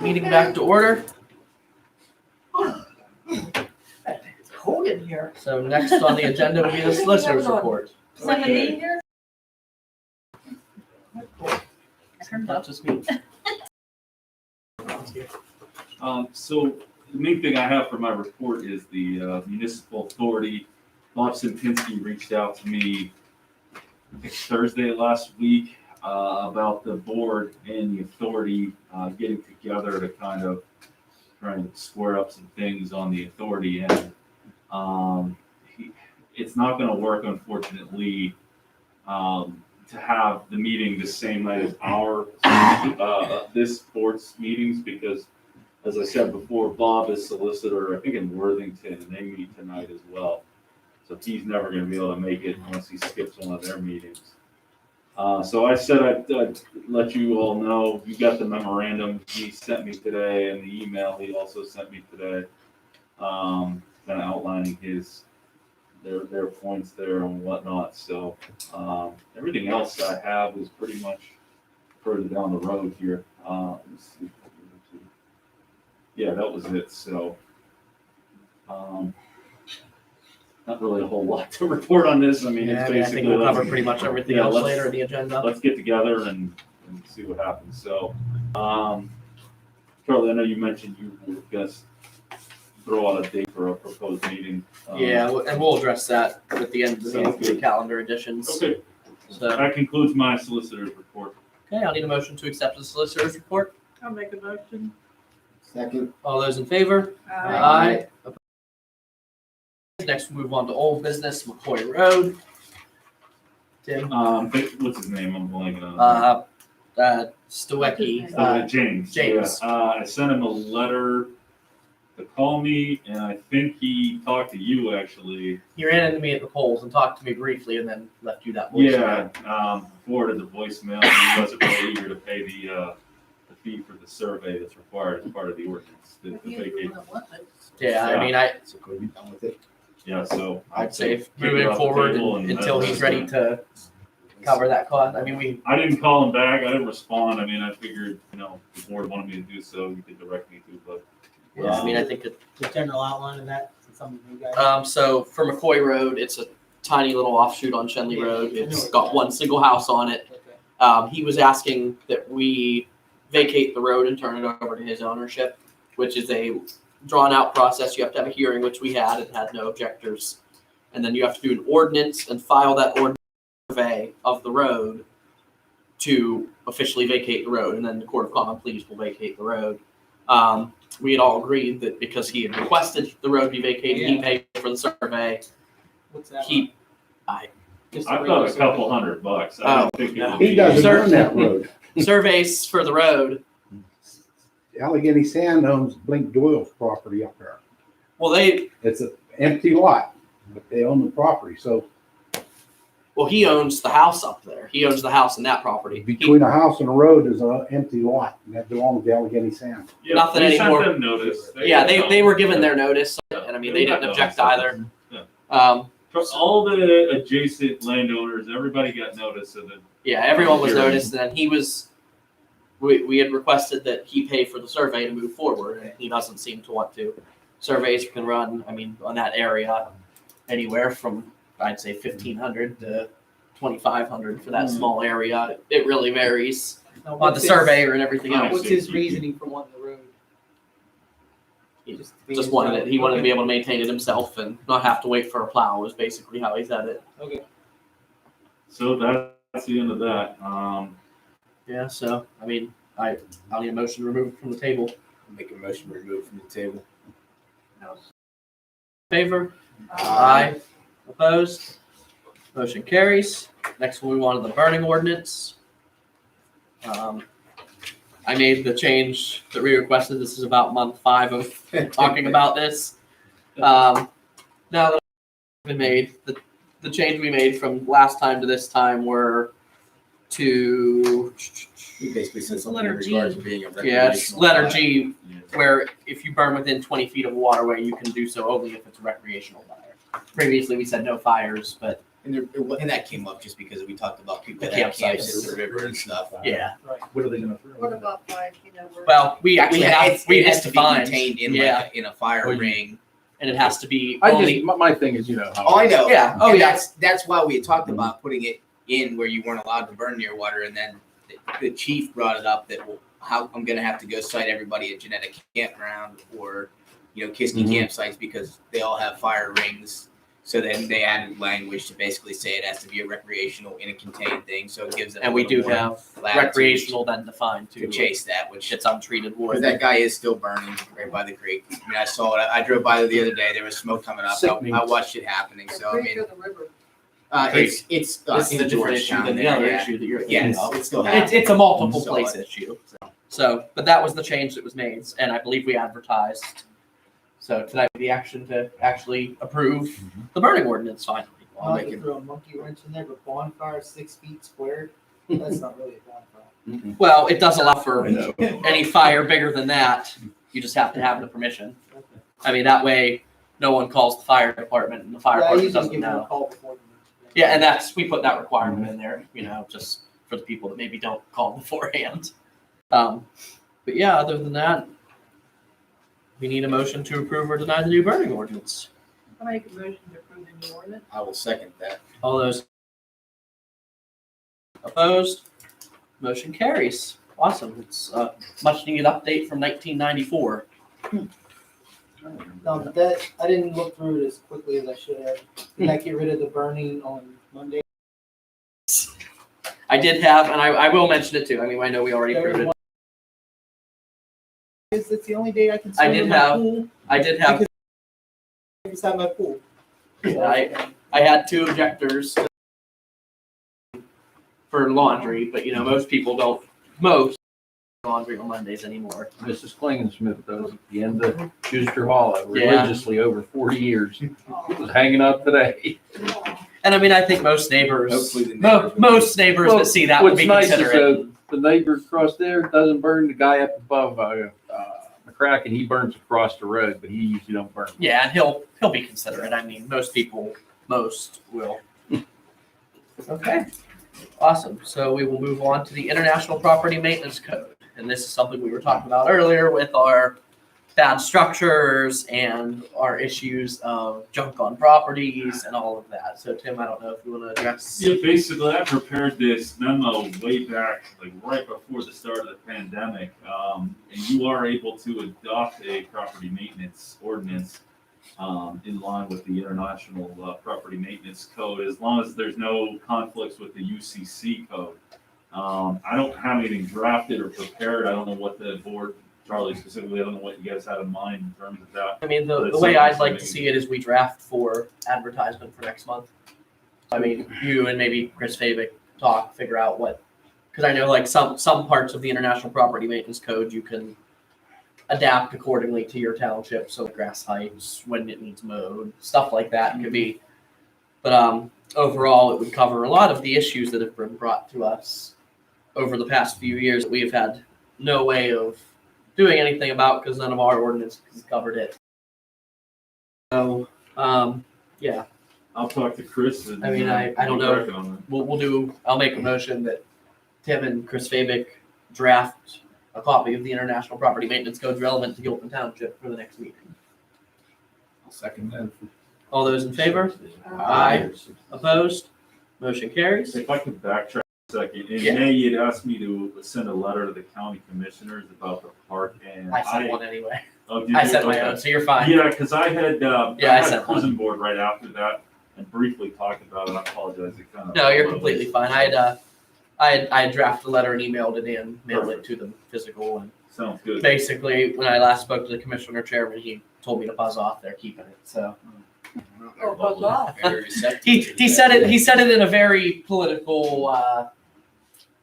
Meeting back to order. It's cold in here. So next on the agenda will be the solicitor's report. 17 here? Not just me. So the main thing I have for my report is the municipal authority. Bob Simpinski reached out to me, I think Thursday last week, about the board and the authority getting together to kind of try and square up some things on the authority end. It's not going to work, unfortunately, to have the meeting the same night as our this board's meetings, because as I said before, Bob is solicitor, I think in Worthington, and they meet tonight as well. So he's never going to be able to make it unless he skips one of their meetings. So I said I'd let you all know. You got the memorandum he sent me today, and the email he also sent me today, kind of outlining their points there and whatnot. So everything else I have is pretty much further down the road here. Let me see. Yeah, that was it. So not really a whole lot to report on this. I mean, Yeah, it's I basically think we'll let's- cover pretty much everything yeah, else let's- later in the agenda. Let's get together and see what happens. So, Charlie, I know you mentioned you were going to throw out a date for a proposed meeting. Yeah, and we'll address that at the end of the Sounds meeting, the good. calendar additions. Okay, So, that concludes my solicitor's report. okay, I'll need a motion to accept the solicitor's report. I'll make a motion. Second. All those in favor? Aye. Next, we move on to old business, McCoy Road. Tim, What's his name? I'm blanking on. Stoecki, James. James. Yeah. I sent him a letter to call me, and I think he talked to you actually. he ran into me at the polls and talked to me briefly and then left you that Yeah, voicemail. forwarded the voicemail. He wasn't really eager to pay the fee for the survey that's required as part of the ordinance. To vacate. Yeah, I mean, So could we be done with it? Yeah, so I'd say Take it moving off the forward table and until then- he's ready to cover that cost. I mean, I didn't call him back. I didn't respond. I mean, I figured, the board wanted me to do so. You could direct me to, but I think it, The general outline of that, since some of you guys. so for McCoy Road, it's a tiny little offshoot on Shenley Road. It's got one single house on it. Okay. He was asking that we vacate the road and turn it over to his ownership, which is a drawn out process. You have to have a hearing, which we had and had no objectors. And then you have to do an ordinance and file that ordinance survey of the road to officially vacate the road. And then the Court of Common Pleas will vacate the road. We had all agreed that because he had requested the road be vacated, he paid for the survey. What's that? Just I the thought regular a couple $100. I don't think it no. would be. He doesn't Sir- own that road. Surveys for the road. Allegheny Sand owns Blink Doyle's property up there. Well, It's an empty lot, but they own the property. So he owns the house up there. He owns the house and that property. between a house and a road is an empty lot, and that belongs to Allegheny Sand. Yeah, Nothing we anymore. sent them notice. They were given their notice, and I mean, they didn't object either. Yeah. All the adjacent landowners, everybody got notice of it. Yeah, everyone was Hearing. noticed, and he was, we had requested that he pay for the survey to move forward, and he doesn't seem to want to. Surveys can run, I mean, on that area, anywhere from, I'd say 1,500 to 2,500 for that small area. It really varies Now, on the what's his- surveyor and everything Nice. else. What's his reasoning for wanting the road? He just wanted it, he wanted to be able to maintain it himself and not have to wait for a plow, was basically how he said it. Okay. So that's the end of that. Yeah, so, I mean, I'll need a motion to remove it from the table. Make a motion to remove from the table. Favor? Aye. Opposed? Motion carries. Next, we'll move on to the burning ordinance. I made the change that we requested. This is about month 5 of talking about this. Now that it's been made, the change we made from last time to this time were to, He basically says something in Letter G. regards to being a yeah, it's recreational letter fire. G, where if you burn within 20 feet of a waterway, you can do so only if it's a recreational fire. Previously, we said no fires, but And that came up just because we talked about people The that have camps campsites. at the river and stuff. Yeah. What are they gonna What throw? about where? Well, we actually have, it has it's to be defined. contained in Yeah. like in a fire Well, you- ring. And it has to be I only, just, my thing is, you know. how- Oh, I know. yeah, oh And yeah. that's why we had talked about putting it in where you weren't allowed to burn near water, and then the chief brought it up that, well, how I'm gonna have to go cite everybody at Genetic Campground or, Kiski Mhm. campsites because they all have fire rings. So then they added language to basically say it has to be a recreational in a contained thing, so it gives them. And we do have latitude recreational then defined to too. chase that, which It's untreated because wood. that guy is still burning right by the creek. I mean, I saw it. I drove by there the other day. There was smoke coming up. Sickening. I watched it happening. So I mean, The river. it's This is in a different issue Georgetown than the there, other yeah. issue that you're Yeah, thinking of. it's still happening. It's a multiple So place issue. So, but that was the change that was made, and I believe we advertised. So tonight, the action to actually approve the burning ordinance finally. I'll I'll make it- throw a monkey wrench in there, but bonfire 6 feet squared, that's not really a bonfire. Mhm. Well, it does allow for I know. any fire bigger than that. You just have to have the permission. I mean, that way, no one calls the fire department, and the fire Yeah, I department usually doesn't give them a know. call before. Yeah, and we put that requirement in there, just for the people that maybe don't call beforehand. But yeah, other than that, we need a motion to approve or deny the new burning ordinance. I make a motion to approve the new ordinance. I will second that. All those opposed? Motion carries. Awesome. It's a much needed update from 1994. No, but that, I didn't look through it as quickly as I should have. Did I get rid of the burning on Monday? I did have, and I will mention it too. I mean, I know we already approved it. Is it's the only day I can I swim did in my have- pool I did have, beside my pool. I had two objectors for laundry, but most people don't, most laundry on Mondays anymore. Mrs. Klingensmith does at the end of Schuster Hollow Yeah. religiously over 40 years. It was hanging up today. And I mean, I think most neighbors, Hopefully the neighbors will- most neighbors that see that would What's be nice is considerate. the neighbor across there doesn't burn the guy up above McCracken. He burns across the road, but he usually don't burn. Yeah, and he'll be considerate. I mean, most will. Okay, awesome. So we will move on to the International Property Maintenance Code. And this is something we were talking about earlier with our bad structures and our issues of junk on properties and all of that. So Tim, I don't know if you want to address. Yeah, basically, I prepared this memo way back, like right before the start of the pandemic. And you are able to adopt a property maintenance ordinance in line with the International Property Maintenance Code, as long as there's no conflicts with the UCC code. I don't have anything drafted or prepared. I don't know what the board, Charlie specifically, I don't know what you guys had in mind in terms of that. I mean, the way I'd like to see it is we draft for advertisement for next month. I mean, you and maybe Chris Fabic figure out what, because I know like some parts of the International Property Maintenance Code you can adapt accordingly to your township. So grass heights, when it needs mowed, stuff like that could be. But overall, it would cover a lot of the issues that have been brought to us over the past few years that we have had no way of doing anything about because none of our ordinances covered it. So, yeah, I'll talk to Chris. And, I mean, I don't know. work on it. I'll make a motion that Tim and Chris Fabic draft a copy of the International Property Maintenance Code relevant to Gilpin Township for the next meeting. I'll second that. All those in favor? Aye. Opposed? Motion carries. If I could backtrack a second, in Yeah. May, you'd asked me to send a letter to the county commissioners about the park, and I sent one anyway. Oh, did I you? sent my Okay. own, so you're fine. Yeah, because I had I I had sent one. prison board right after that and briefly talked about it. I apologize. It kind of No, you're completely fine. I had drafted a letter and emailed it in, mailed it to them physical, and sounds good. basically when I last spoke to the commissioner chairman, he told me to buzz off. They're keeping it. So Oh, buzz off. Very receptive. he said it. He said it in a very political,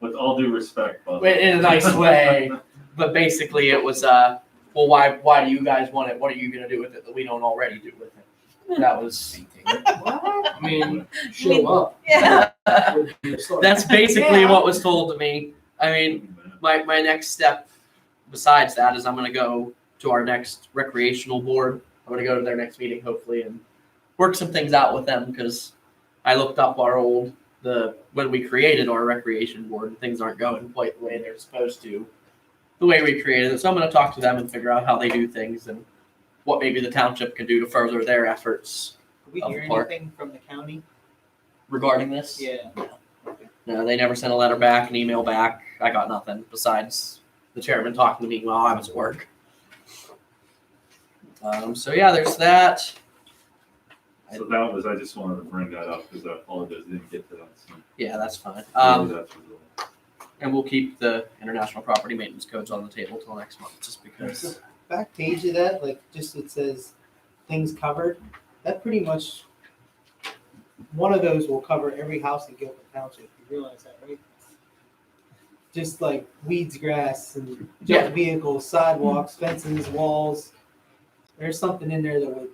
With all due respect, but in a nice way. But basically, it was, well, why do you guys want it? What are you gonna do with it that we don't already do with it? That was. I mean, show up. Yeah. That's basically what was told to me. I mean, my next step besides that is I'm going to go to our next recreational board. I'm going to go to their next meeting hopefully and work some things out with them because I looked up when we created our recreation board, and things aren't going quite the way they're supposed to, the way we created it. So I'm going to talk to them and figure out how they do things and what maybe the township can do to further their efforts Did we Of hear part. anything from the county? regarding this. Yeah. No, they never sent a letter back, an email back. I got nothing besides the chairman talking to me while I was at work. So yeah, there's that. So that was, I just wanted to bring that up because I apologize, I didn't get to that. So Yeah, that's fine. really that's what And we'll keep the international property maintenance codes on the table till next month, just because. Back page of that, like just it says things covered. That pretty much one of those will cover every house in Gilpin Township. You realize that, right? Just like weeds, grass, and Yeah. junk vehicles, sidewalks, fences, walls. There's something in there that would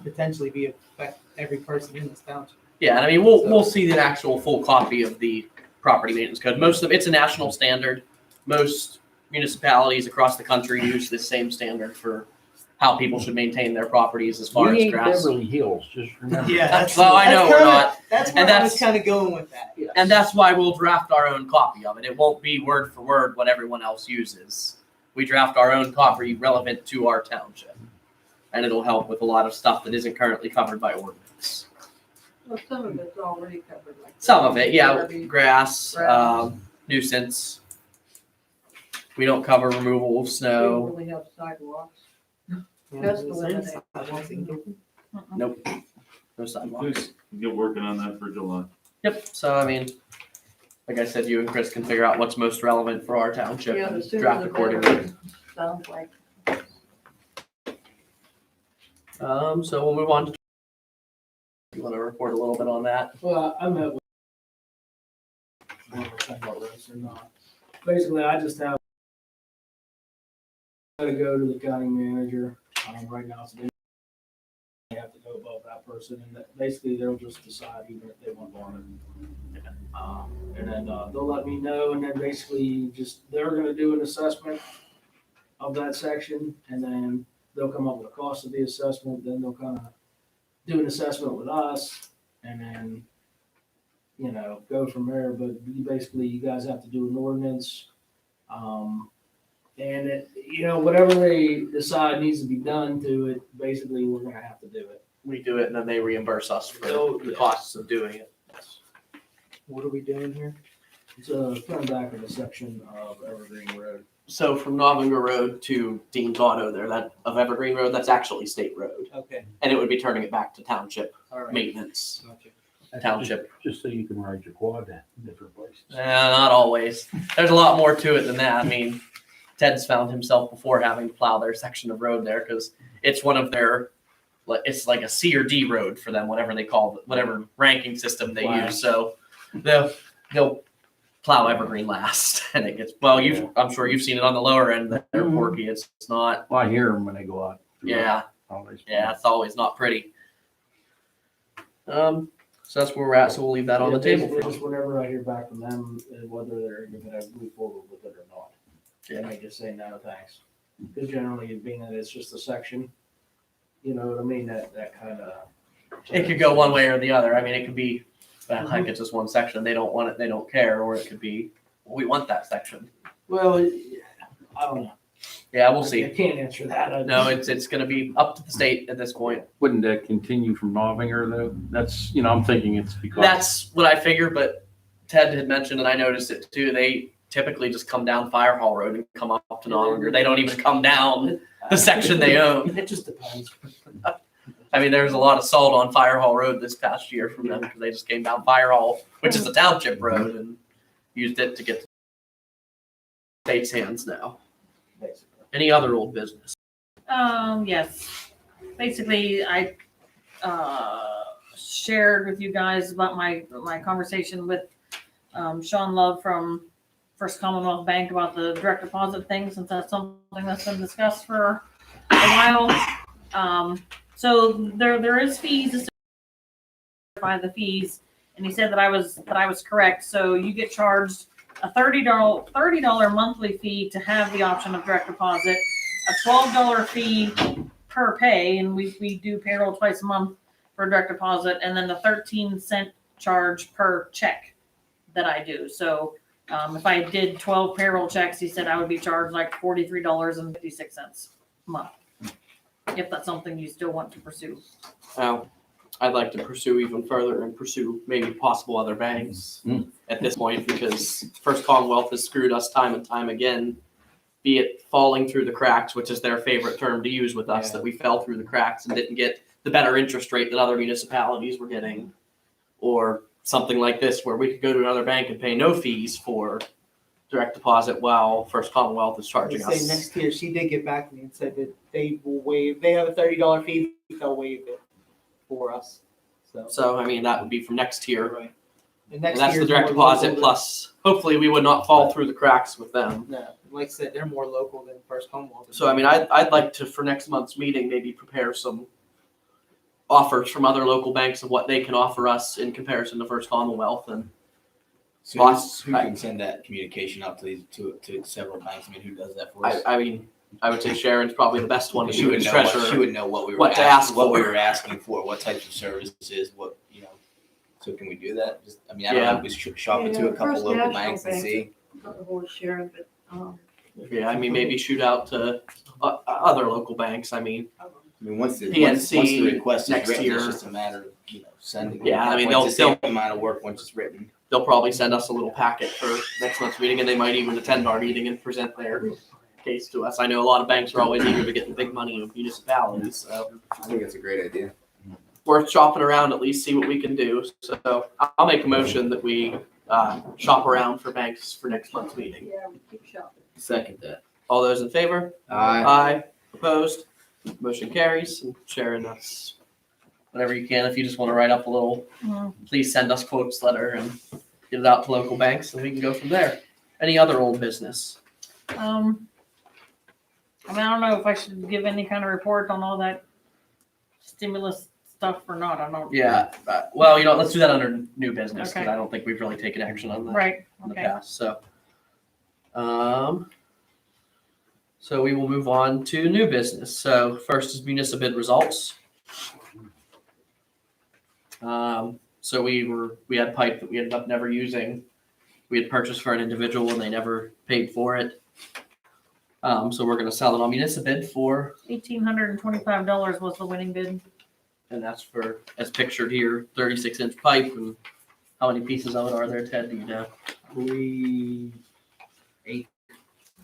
potentially be affect every person in this township. Yeah, and I mean, we'll see the actual full copy of the property maintenance code. Most of it's a national standard. Most municipalities across the country use this same standard for how people should maintain their properties as far We as ain't grass. Beverly Hills, just remember. Yeah, that's Well, I know we're kinda- not. That's And where I that's- was kind of going with that. And that's why we'll draft our own copy of it. It won't be word for word what everyone else uses. We draft our own copy relevant to our township. And it'll help with a lot of stuff that isn't currently covered by ordinance. Well, some of it's already covered, like. Some of it, yeah, Garbage. grass, Grass. nuisance. We don't cover removal of We don't snow. really have sidewalks. Yeah, That's the is way there that any sidewalks in Gilpin? Nope, no it sidewalks. is. Get working on that for July. Yep, so I mean, like I said, you and Chris can figure out what's most relevant for our township Yeah, the and sooner draft the accordingly. better, sounds like. So we'll move on to. You want to report a little bit on that? Well, I met with. Whether we're talking about this or not. Basically, I just have. Got to go to the county manager, right now, so they have to go above that person, and basically they'll just decide even if they want one. And then, they'll let me know, and then basically they're gonna do an assessment of that section, and then they'll come up with a cost of the assessment, then they'll kind of do an assessment with us, and then, go from there, but you guys have to do an ordinance. And whatever they decide needs to be done to it, basically, we're gonna have to do it. We do it and then they reimburse us for Oh, the yeah. costs of doing it. What are we doing here? It's turn back of a section of Evergreen Road. So from Novinger Road to Dean's Auto there, that of Evergreen Road, that's actually state road. Okay, And it would be turning it back to township all right. maintenance, Gotcha. township. Just so you can ride your quad in different places. Not always. There's a lot more to it than that. I mean, Ted's found himself before having to plow their section of road there because it's one of their, it's like a C or D road for them, whatever they call it, whatever ranking system they Wow. use. So they'll plow Evergreen last, and it gets I'm sure you've seen it on the lower end. They're porky. It's not. Well, I hear them when they go out. Yeah, Always. yeah. It's always not pretty. So that's where we're at. So we'll leave that on the table. Basically, For just whenever I hear back from them, whether they're gonna move forward with it or not. Yeah. I just say no, thanks. Because generally, being that it's just a section, you know what I mean, that kind of. It could go one way or the other. I mean, it could be, I think it's just one section. They don't want it. They don't care. Or it could be, we want that section. Well, I don't know. Yeah, we'll I see. can't answer that. No, it's going to be up to the state at this point. Wouldn't that continue from Novinger though? That's, I'm thinking it's because. That's what I figure, but Ted had mentioned, and I noticed it too. They typically just come down Fire Hall Road and come up to Novinger. They don't even come down the section they own. It just depends. I mean, there was a lot of salt on Fire Hall Road this past year from them because they just came down Fire Hall, which is a township road, and used it to get to state's hands now. Basically. Any other old business? Yes. Basically, I shared with you guys about my conversation with Sean Love from First Commonwealth Bank about the direct deposit thing, since that's something that's been discussed for a while. So there is fees to verify the fees, and he said that I was correct. So you get charged a $30 monthly fee to have the option of direct deposit, a $12 fee per pay, and we do payroll twice a month for for direct deposit, and then the 13-cent charge per check that I do. So if I did 12 payroll checks, he said I would be charged like $43.56 a month. If that's something you still want to pursue. Now, I'd like to pursue even further and pursue maybe possible other banks at this point, because First Commonwealth has screwed us time and time again, be it falling through the cracks, which is their favorite term to use with us, that we fell through the cracks and didn't get the better interest rate that other municipalities were getting, or something like this where we could go to another bank and pay no fees for direct deposit while First Commonwealth is They charging say us. next year, she did get back to me and said that they will waive, they have a $30 fee, they'll waive it for us. So, I mean, that would be from next year. Right. And And next that's the year's direct more deposit local plus, hopefully we would not fall through the cracks with them. than- No, like I said, they're more local than First Commonwealth. So, I mean, I'd like to, for next month's meeting, maybe prepare some offers from other local banks of what they can offer us in comparison to First Commonwealth. And So Boss, who can send that communication out to these to several banks? I mean, who does that for us? I mean, I would say Sharon's probably the best one to She do would as know treasurer. what, she would know what we were what to asking, ask what we for. were asking for, what types of services, what, you know. So can we do that? Just, I mean, I don't know, if we should shop into a Yeah, couple First local National banks and Bank. see. I don't know who was sharing, but, Yeah, I mean, maybe shoot out to other local banks. I mean, I mean, once the PNC request is next written, it's year. just a matter of, you know, sending. Yeah, I mean, Once it's they'll- the amount of work once it's written. they'll probably send us a little packet for next month's meeting, and they might even attend our meeting and present their case to us. I know a lot of banks are always eager to get the big money of municipalities, so I think that's a great idea. worth shopping around, at least see what we can do. So I'll make a motion that we shop around for banks for next month's meeting. yeah, we keep shopping. Second that. All those in favor? Aye. Opposed? Motion carries. And Sharon, that's whatever you can. If you just want to write up a little, please send us quotes letter and get it out to local banks, and we can go from there. Any other old business? I mean, I don't know if I should give any kind of report on all that stimulus stuff or not. I don't. Yeah. Well, you know, let's do that under new business, because Okay. I don't think we've really taken action on that Right. in the Okay. past. So we will move on to new business. So first is municipal bid results. So we had pipe that we ended up never using. We had purchased for an individual and they never paid for it. So we're gonna sell it on municipal bid for, $1,825 was the winning bid. and that's for, as pictured here, 36-inch pipe. And how many pieces of it are there, Ted? Do you know?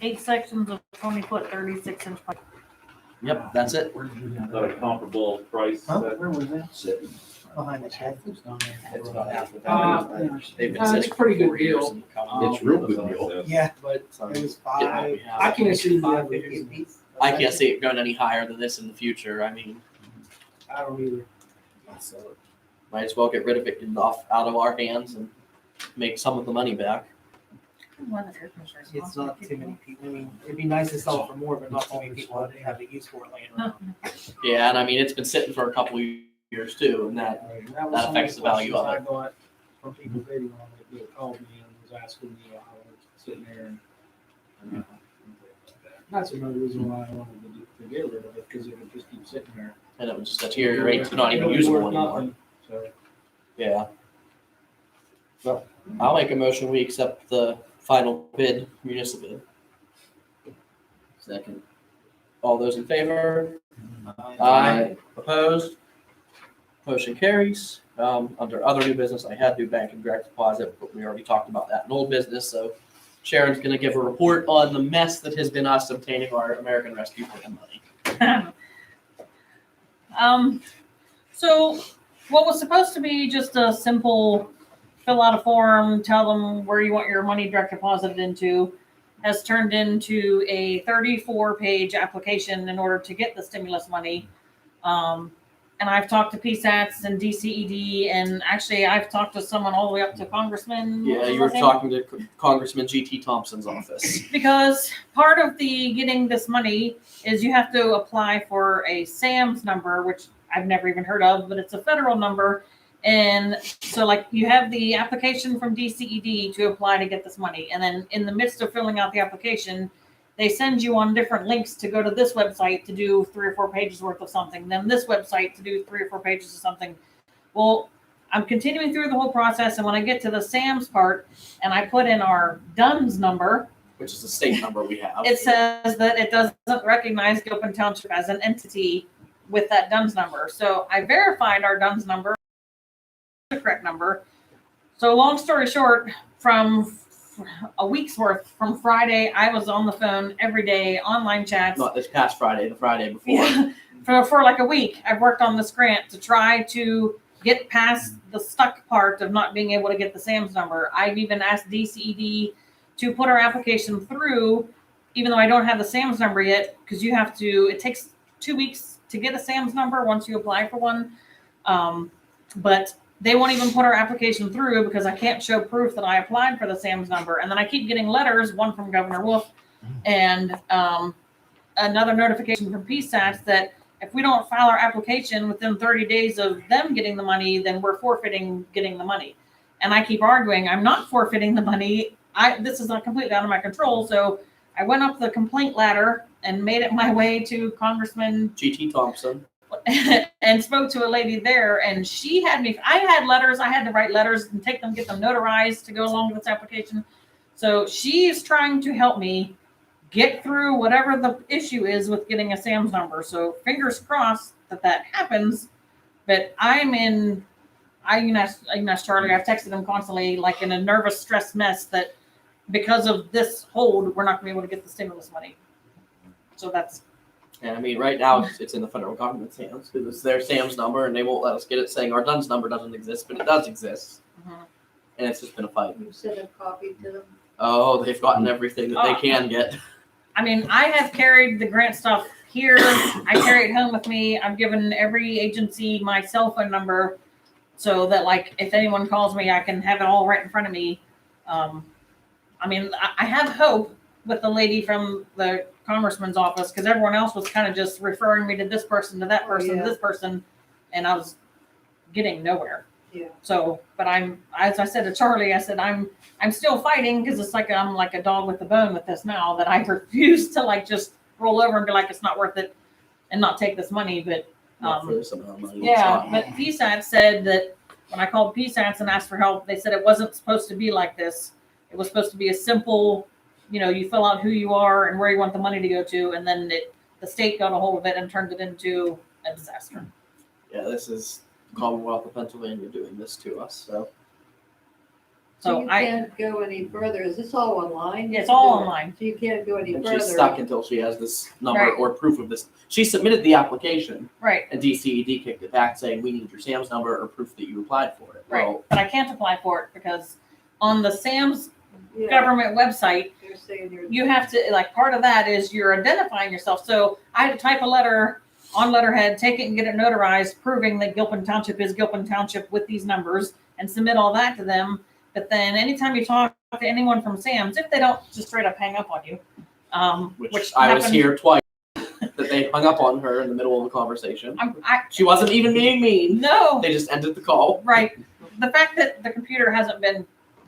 8 sections of 20-foot, 36-inch pipe. Yep, that's it. Is that a comparable price? Where was that sitting? Behind the shed. It's about half the They've been It's sitting a pretty for good 4 years deal. and coming. It's real good deal. Yeah, But it was Yeah, five. we have. I can't see $5.50 a piece. I can't see it going any higher than this in the future. I mean, I don't either. might as well get rid of it, get it off out of our hands and make some of the money back. It's not too many people. I mean, it'd be nice to sell it for more, but not too many people have the use for it laying around. Yeah, and I mean, it's been sitting for a couple of years too, and that, That was That some of affects the value of questions I got from people bidding on it, that called me and was asking me how I was sitting there and. That's another reason why I wanted to get rid of it, because it would just keep sitting there. and it would just deteriorate to not even It'll be usable worth anymore. nothing, So, Yeah. So I'll make a motion, we accept the final bid, municipal bid. Second. All those in favor? Aye. Opposed? Motion carries. Under other new business, I had to do bank and direct deposit, but we already talked about that in old business, so Sharon's gonna give a report on the mess that has been us obtaining our American Rescue Plan money. So what was supposed to be just a simple fill out a form, tell them where you want your money direct deposited into, has turned into a 34-page application in order to get the stimulus money. And I've talked to PSATs and DCED, and actually I've talked to someone all the way up to Congressman. Yeah, you were talking to Congressman G.T. Thompson's office. Because part of the getting this money is you have to apply for a SAMS number, which I've never even heard of, but it's a federal number. And so like you have the application from DCED to apply to get this money. And then in the midst of filling out the application, they send you on different links to go to this website to do 3 or 4 pages worth of something, then this website to do 3 or 4 pages of something. Well, I'm continuing through the whole process, and when I get to the Sam's part and I put in our DUNS number, Which is the state number we have. it says that it doesn't recognize Gilpin Township as an entity with that DUNS number. So I verified our DUNS number, the correct number. So long story short, from a week's worth, from Friday, I was on the phone every day, online chats. Not this past Friday, the Friday before. Yeah, for like a week, I've worked on this grant to try to get past the stuck part of not being able to get the SAM's number. I've even asked DCED to put our application through, even though I don't have the SAM's number yet, because you have to, it takes 2 weeks to get a SAM's number once you apply for one. But they won't even put our application through because I can't show proof that I applied for the SAM's number. And then I keep getting letters, one from Governor Wolf and another notification from PSAT that if we don't file our application within 30 days of them getting the money, then we're forfeiting getting the money. And I keep arguing, I'm not forfeiting the money. This is not completely out of my control. So I went up the complaint ladder and made it my way to Congressman GT Thompson. and spoke to a lady there, and she had me, I had letters, I had to write letters and take them, get them notarized to go along with this application. So she's trying to help me get through whatever the issue is with getting a SAM's number. So fingers crossed that that happens. But I even asked Charlie, I've texted him constantly, like in a nervous, stressed mess that because of this hold, we're not gonna be able to get the stimulus money. So that's, And I mean, right now it's in the federal government's hands because it's their SAM's number and they won't let us get it saying our DUNS number doesn't exist, but it does exist. And it's just been a fight. You sent a copy to them. Oh, they've gotten everything that they can get. I mean, I have carried the grant stuff here. I carry it home with me. I've given every agency my cell phone number so that, like, if anyone calls me, I can have it all right in front of me. I mean, I have hope with the lady from the congressman's office because everyone else was kind of just referring me to this person, to that person, yeah. this person, and I was getting nowhere. Yeah. So, but as I said to Charlie, I said, I'm still fighting because it's like I'm like a dog with a bone with this now that I refuse to like just roll over and be like, it's not worth it and not take this money. But, Not for this amount of money. yeah, but PSAT said that when I called PSAT and asked for help, they said it wasn't supposed to be like this. It was supposed to be a simple, you fill out who you are and where you want the money to go to. And then the state got a hold of it and turned it into a disaster. Yeah, this is Commonwealth of Pennsylvania doing this to us. So So you can't go any further. Is this all online? It's all online. So you can't go any and further. she's stuck until she has this number Right. or proof of this. She submitted the application Right. and DCED kicked it back saying we need your SAM's number or proof that you applied for it. Right. Well, But I can't apply for it because on the SAM's Yeah, government website, they're saying you're. you have to, like, part of that is you're identifying yourself. So I had to type a letter on letterhead, take it and get it notarized, proving that Gilpin Township is Gilpin Township with these numbers and submit all that to them. But then anytime you talk to anyone from SAM's, if they don't just straight up hang up on you, which I was happened- here twice that they hung up on her in the middle of the conversation. I She wasn't even being mean. no, They just ended the call. right. The fact that the computer hasn't been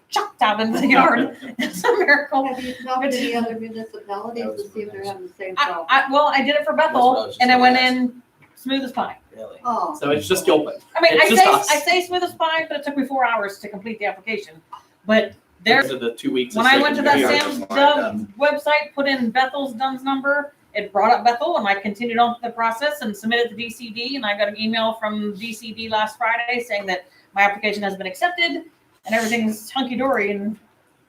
chucked out into the yard is a miracle. Have you talked to any other municipalities to see if they're having the same problem? I did it for That's what I Bethel was just and it gonna went ask. in smooth as pie. Really. Oh, So it's just Gilpin. I mean, It's just us. I say smooth as pie, but it took me 4 hours to complete the application. But there, Those are the 2 weeks. when it's I went to taken that me. Sam's Dove website, put in Bethel's DUNS number, it brought up Bethel, and I continued on the process and submitted to DCD. And I got an email from DCD last Friday saying that my application has been accepted and everything's hunky dory in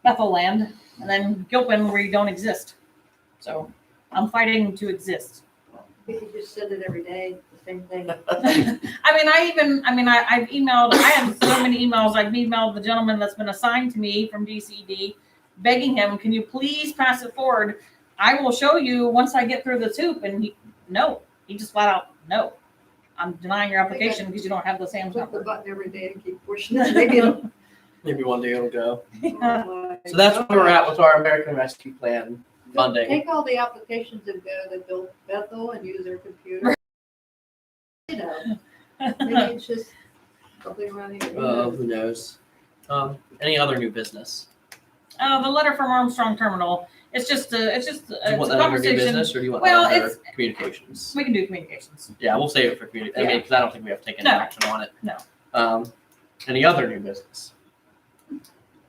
Bethel land. And then Gilpin, where you don't exist. So I'm fighting to exist. you could just send it every day, the same thing. I've emailed, I have so many emails. I've emailed the gentleman that's been assigned to me from DCD, begging him, can you please pass it forward? I will show you once I get through this hoop. And he just flat out, no. I'm denying your application because you don't have the SAM's Click the number. button every day and keep pushing it. Maybe it'll. Maybe one day it'll go. Oh my So that's where we're God. at with our American Rescue Plan funding. Take all the applications and go to Bethel and use their computer. Maybe it's just something around here. Who knows? Any other new business? The letter from Armstrong Terminal, It's just a, it's Do you a want that under new conversation. business or do you want Well, that under it's- communications? We can do communications. Yeah, we'll save it for I mean, because I don't think we have to take any No. action on it. No. Any other new business?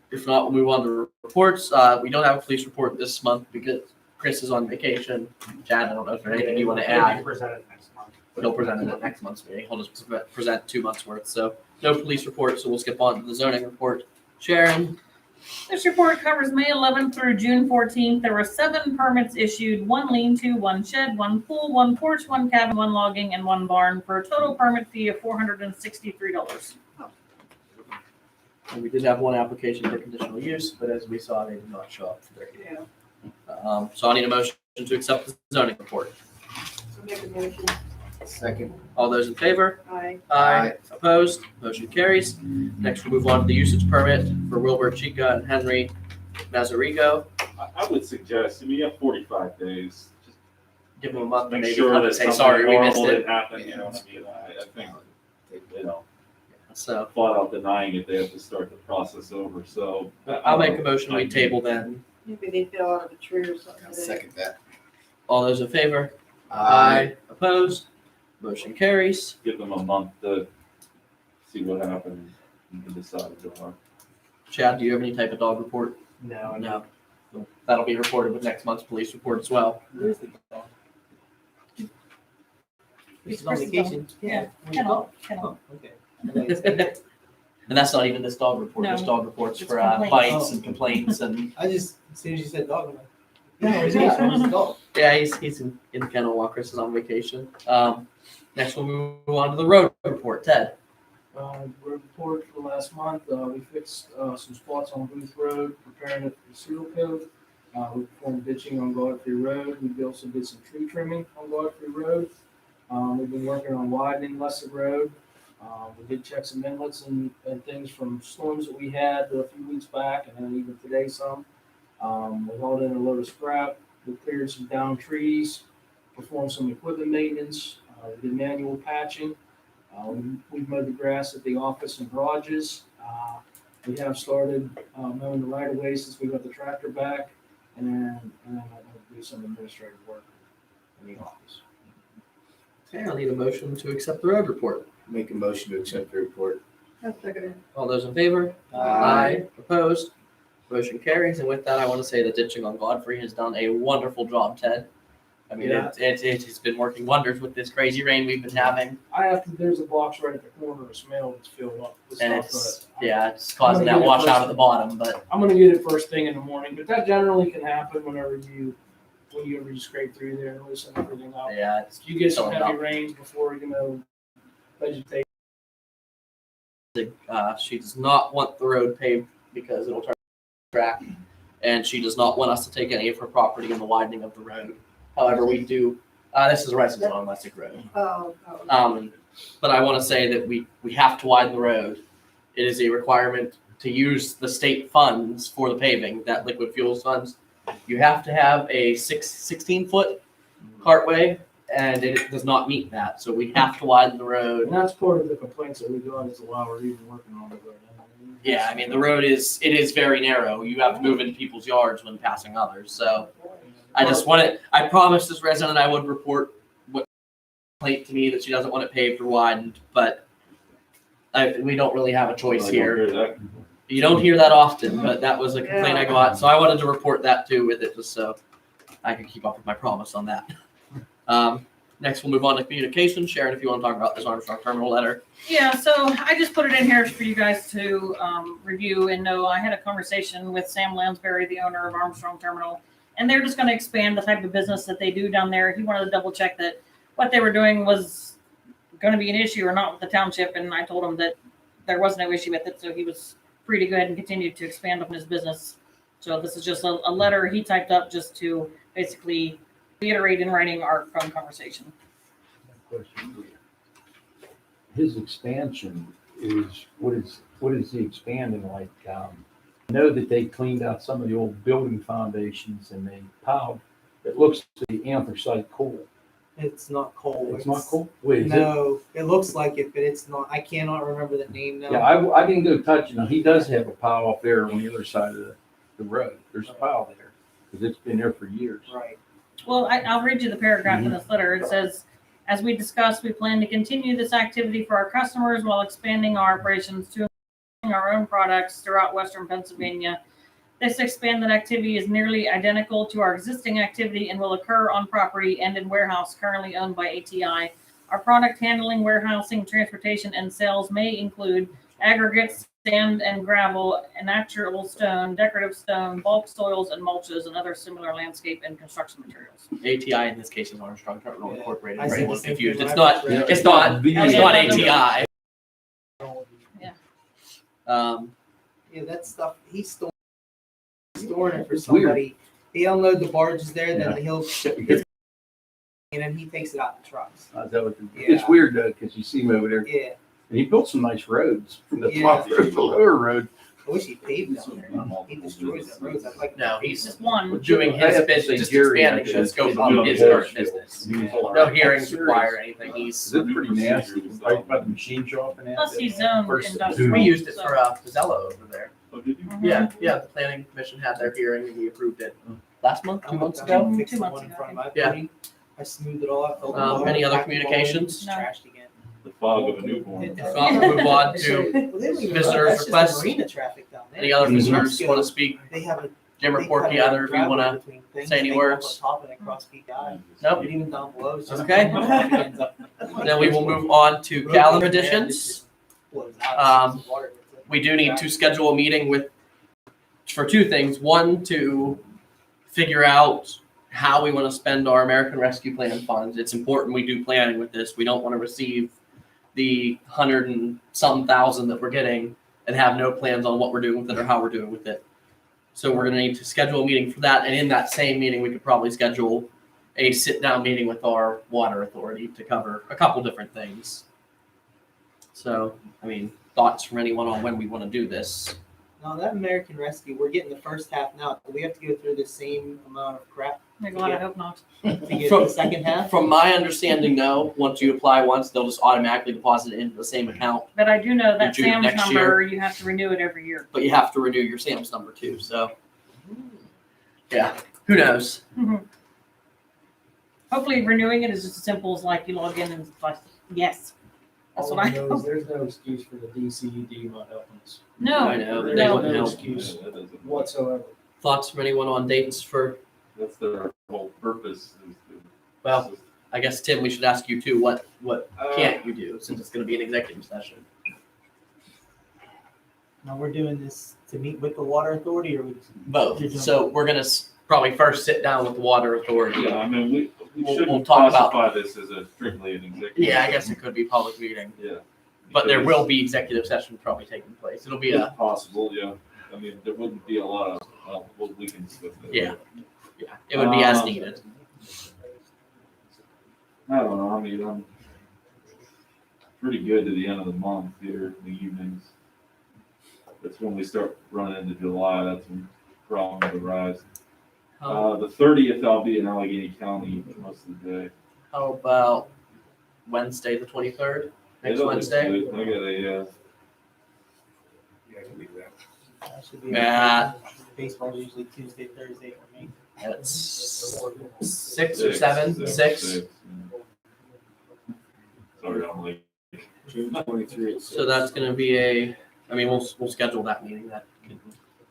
If not, we'll move on to reports. We don't have a police report this month because Chris is on vacation. Chad, I don't know if there's anything you want to It'll be add. presented next month. He'll present it at next month's meeting. He'll just present 2 months worth. So no police report, so we'll skip on to the zoning report. Sharon? This report covers May 11th through June 14th. There were 7 permits issued, 1 lean-to, 1 shed, 1 pool, 1 porch, 1 cabin, 1 logging, and 1 barn for a total permit fee of $463. And we did have 1 application for conditional use, but as we saw, they did not show up for their hearing. So I need a motion to accept the zoning report. So make a motion. Second. All those in favor? Aye. Aye. Opposed? Motion carries. Next, we'll move on to the usage permit for Wilbur Chica and Henry Mazarigo. I would suggest, I mean, you have 45 days. Just Give them a month to make maybe sure come that and say, something sorry, we missed horrible it. didn't happen, you know what I mean? I think, you know, So flat out denying it, they have to start the process over, so. I'll make a motion, we table then. Maybe they fell out of a tree or something I'll today. second that. All those in favor? Opposed? Motion carries. Give them a month to see what happens and then decide if they want. Chad, do you have any type of dog report? No, No. So that'll be reported with next month's police report as well. Where's the dog? It's on Chris's vacation. dog. Yeah, kennel. Okay. And that's not even this dog report. This No. dog report's It's for complaints. bites and complaints and, I just, as soon as you said dog, I'm like, no, where's the dog? yeah, he's in the kennel while Chris is on vacation. Next we'll move on to the road report. Ted? Report for last month, we fixed some spots on Booth Road, preparing it for seal coat. We performed ditching on Godfrey Road. We also did some tree trimming on Godfrey Road. We've been working on widening Lesser Road. We did check some inlets and things from storms that we had a few weeks back, and then even today some. We hauled in a load of scrap. We cleared some down trees, performed some equipment maintenance. We did manual patching. We've mowed the grass at the office and garages. We have started mowing the right of way since we got the tractor back, and then I'm going to do some administrative work in the office. Okay, I'll need a motion to accept the road report. Make a motion to accept the report. I'll second it. All those in favor? Opposed? Motion carries. And with that, I want to say that ditching on Godfrey has done a wonderful job, Ted. I mean, Yeah. it's been working wonders with this crazy rain we've been having. There's a box right at the corner of Smale that's filled up with And stuff, it's causing that washout at the bottom, but I'm gonna get it first thing in the morning, but that generally can happen whenever you scrape through there and loosen everything up. yeah, it's You get some filling heavy up. rains before, vegetation. She does not want the road paved because it'll turn track, and she does not want us to take any of her property in the widening of the road. However, we do. This is a resident on Lessig Road. Oh. But I want to say that we have to widen the road. It is a requirement to use the state funds for the paving, that liquid fuels funds. You have to have a 16-foot cartway, and it does not meet that. So we have to widen the road. And that's part of the complaints that we got is why we're even working on the road. Yeah, I mean, the road is very narrow. You have to move into people's yards when passing others. So I promised this resident I would report what complaint to me that she doesn't want it paved or widened, but we don't really have a choice here. You don't hear that often, but that was a complaint I got. So I wanted to report that too with it, just so I could keep up with my promise on that. Next, we'll move on to communication. Sharon, if you want to talk about this Armstrong Terminal letter. Yeah, so I just put it in here for you guys to review and know. I had a conversation with Sam Lansbury, the owner of Armstrong Terminal, and they're just going to expand the type of business that they do down there. He wanted to double check that what they were doing was going to be an issue or not with the township, and I told him that there was no issue with it, so he was free to go ahead and continue to expand on his business. So this is just a letter he typed up just to basically reiterate in writing our phone conversation. His expansion is, what is he expanding like? I know that they cleaned out some of the old building foundations and they piled, it looks to be anthracite coal. It's not coal. It's not coal? Wait, is it? No, it looks like it, but it's not. I cannot remember the name now. Yeah, I didn't go touch it. Now, he does have a pile up there on the other side of the road. There's a pile there. because it's been there for years. Right. Well, I'll read you the paragraph in this letter. It says, as we discussed, we plan to continue this activity for our customers while expanding our operations to our own products throughout Western Pennsylvania. This expanded activity is nearly identical to our existing activity and will occur on property and in warehouse currently owned by ATI. Our product handling, warehousing, transportation, and sales may include aggregates, sand and gravel, and natural stone, decorative stone, bulk soils and mulches, and other similar landscape and construction materials. ATI in this case is Armstrong Terminal Yeah. Incorporated. I For said anyone the same confused, thing it's when I not. first read it. It's not. It's not ATI. Yeah, that stuff, he's storing it for It's weird. somebody. He unload the barges there, then he'll, and then he takes it out in trucks. It's Yeah. weird though, because you see him over there, Yeah, and he built some nice roads from the Yeah. top road to the lower road. I wish he paved down there. He destroys the roads. I'd like. No, It's he's just one. doing his business, just expanding the scope of his current business. No hearings required or anything. Is it pretty nasty? Right by the machine shop and that. Plus he's zoned Versus- industrial. We used it so- for Pizzello over there. Oh, did you? Yeah, yeah. The planning commission had their hearing and we approved it last month, 2 months I ago. fixed 2 the months one in ago, front of my Yeah. building. I smoothed it all out. filled the water, Any other packed it all in, communications? it's No. Trashed again. The fog of a newborn. Yeah. Move on to Well, they don't even visitors' run, that's just the requests. Marina traffic down there. any other Mhm. visitors want to speak. They have a. Jim or they Porky, cut a either of you driveway want to? between things, say any they go words? up on top and across Peak Ave. Nope. And even down below, it's just. Okay. Ends up- Then we will move on to calendar additions. Blows out, it's water. We do need to schedule a meeting for two things. One, to figure out how we want to spend our American Rescue Plan funds. It's important we do planning with this. We don't want to receive the 100 and some thousand that we're getting and have no plans on what we're doing with it or how we're doing with it. So we're going to need to schedule a meeting for that. And in that same meeting, we could probably schedule a sit-down meeting with our water authority to cover a couple different things. So, I mean, thoughts from anyone on when we want to do this? No, that American Rescue, we're getting the first half now. Do we have to go through the same amount of crap My God, I hope not. to get From- the second half? From my understanding, no. Once you apply once, they'll just automatically deposit it into the same account. But I do know that In June Sam's next number, you have to renew it every year. But you have to renew your SAM's number too. So, yeah, who knows? Hopefully renewing it is just as simple as like you log in and it's like, yes. That's All what I I know is hope. there's no excuse for the DCED not helping us. No, I know, they no. wouldn't No help. excuse That doesn't- whatsoever. Thoughts from anyone on dates for, That's their whole purpose. Is to- well, I guess, Tim, we should ask you too, what can't you do since it's gonna be an executive session? Now, we're doing this to meet with the water authority, or we? Both. So we're gonna probably first sit down with the water authority. Yeah, I mean, we We'll shouldn't talk about- classify this as a strictly an executive. Yeah, I guess it could be public meeting, Yeah. but there Because will be executive session probably taking place. It'll be it's a, possible, yeah. I mean, there wouldn't be a lot of, well, we can split that. Yeah. it would be as needed. I don't know, I mean, I'm pretty good to the end of the month here, in the evenings. That's when we start running into July, that's when problems arise. The 30th, I'll be in Allegheny County most of the day. How about Wednesday, the 23rd? Next It'll be Wednesday? good. I got a, That should be. Yeah. Baseball's usually Tuesday, Thursday for me. It's 6 or 7, 6. yeah. Sorry, I'm late. June 23rd. So that's gonna be we'll schedule that meeting.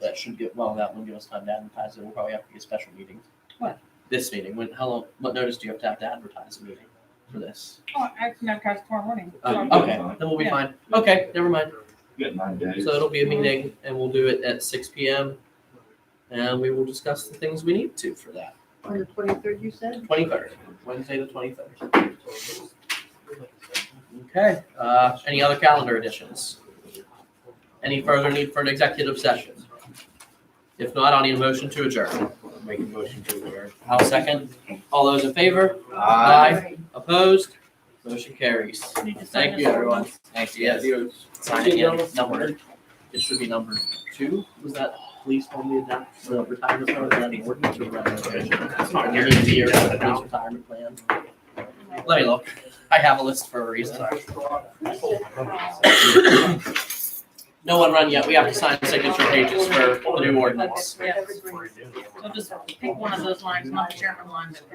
That should get, well, that one give us time to advertise it. We'll probably have to be a special meeting. What? This meeting. What notice do you have to advertise a meeting for this? Oh, I can advertise tomorrow morning. Okay, then we'll be Yeah. fine. Okay, never mind. You got 9 days. So it'll be a meeting and we'll do it at 6 PM. And we will discuss the things we need to for that. On the 23rd, you said? 23rd, Wednesday the 23rd. Okay, any other calendar additions? Any further need for an executive session? If not, I'll need a motion to adjourn. Make a motion to adjourn. I'll second. All those in favor? Aye. Opposed? Motion carries. Need to sign Thank this you, one. everyone. Thanks, yes. Sign it again, numbered. It should be number 2. Was that police on the agenda, the retirement plan, or is that the ordinance or the You need to be your police retirement plan. Let me look. I have a list for a reason. No one run yet. We have to sign signature pages for the new ordinance. Yes. So just pick one of those lines, not the chairman line.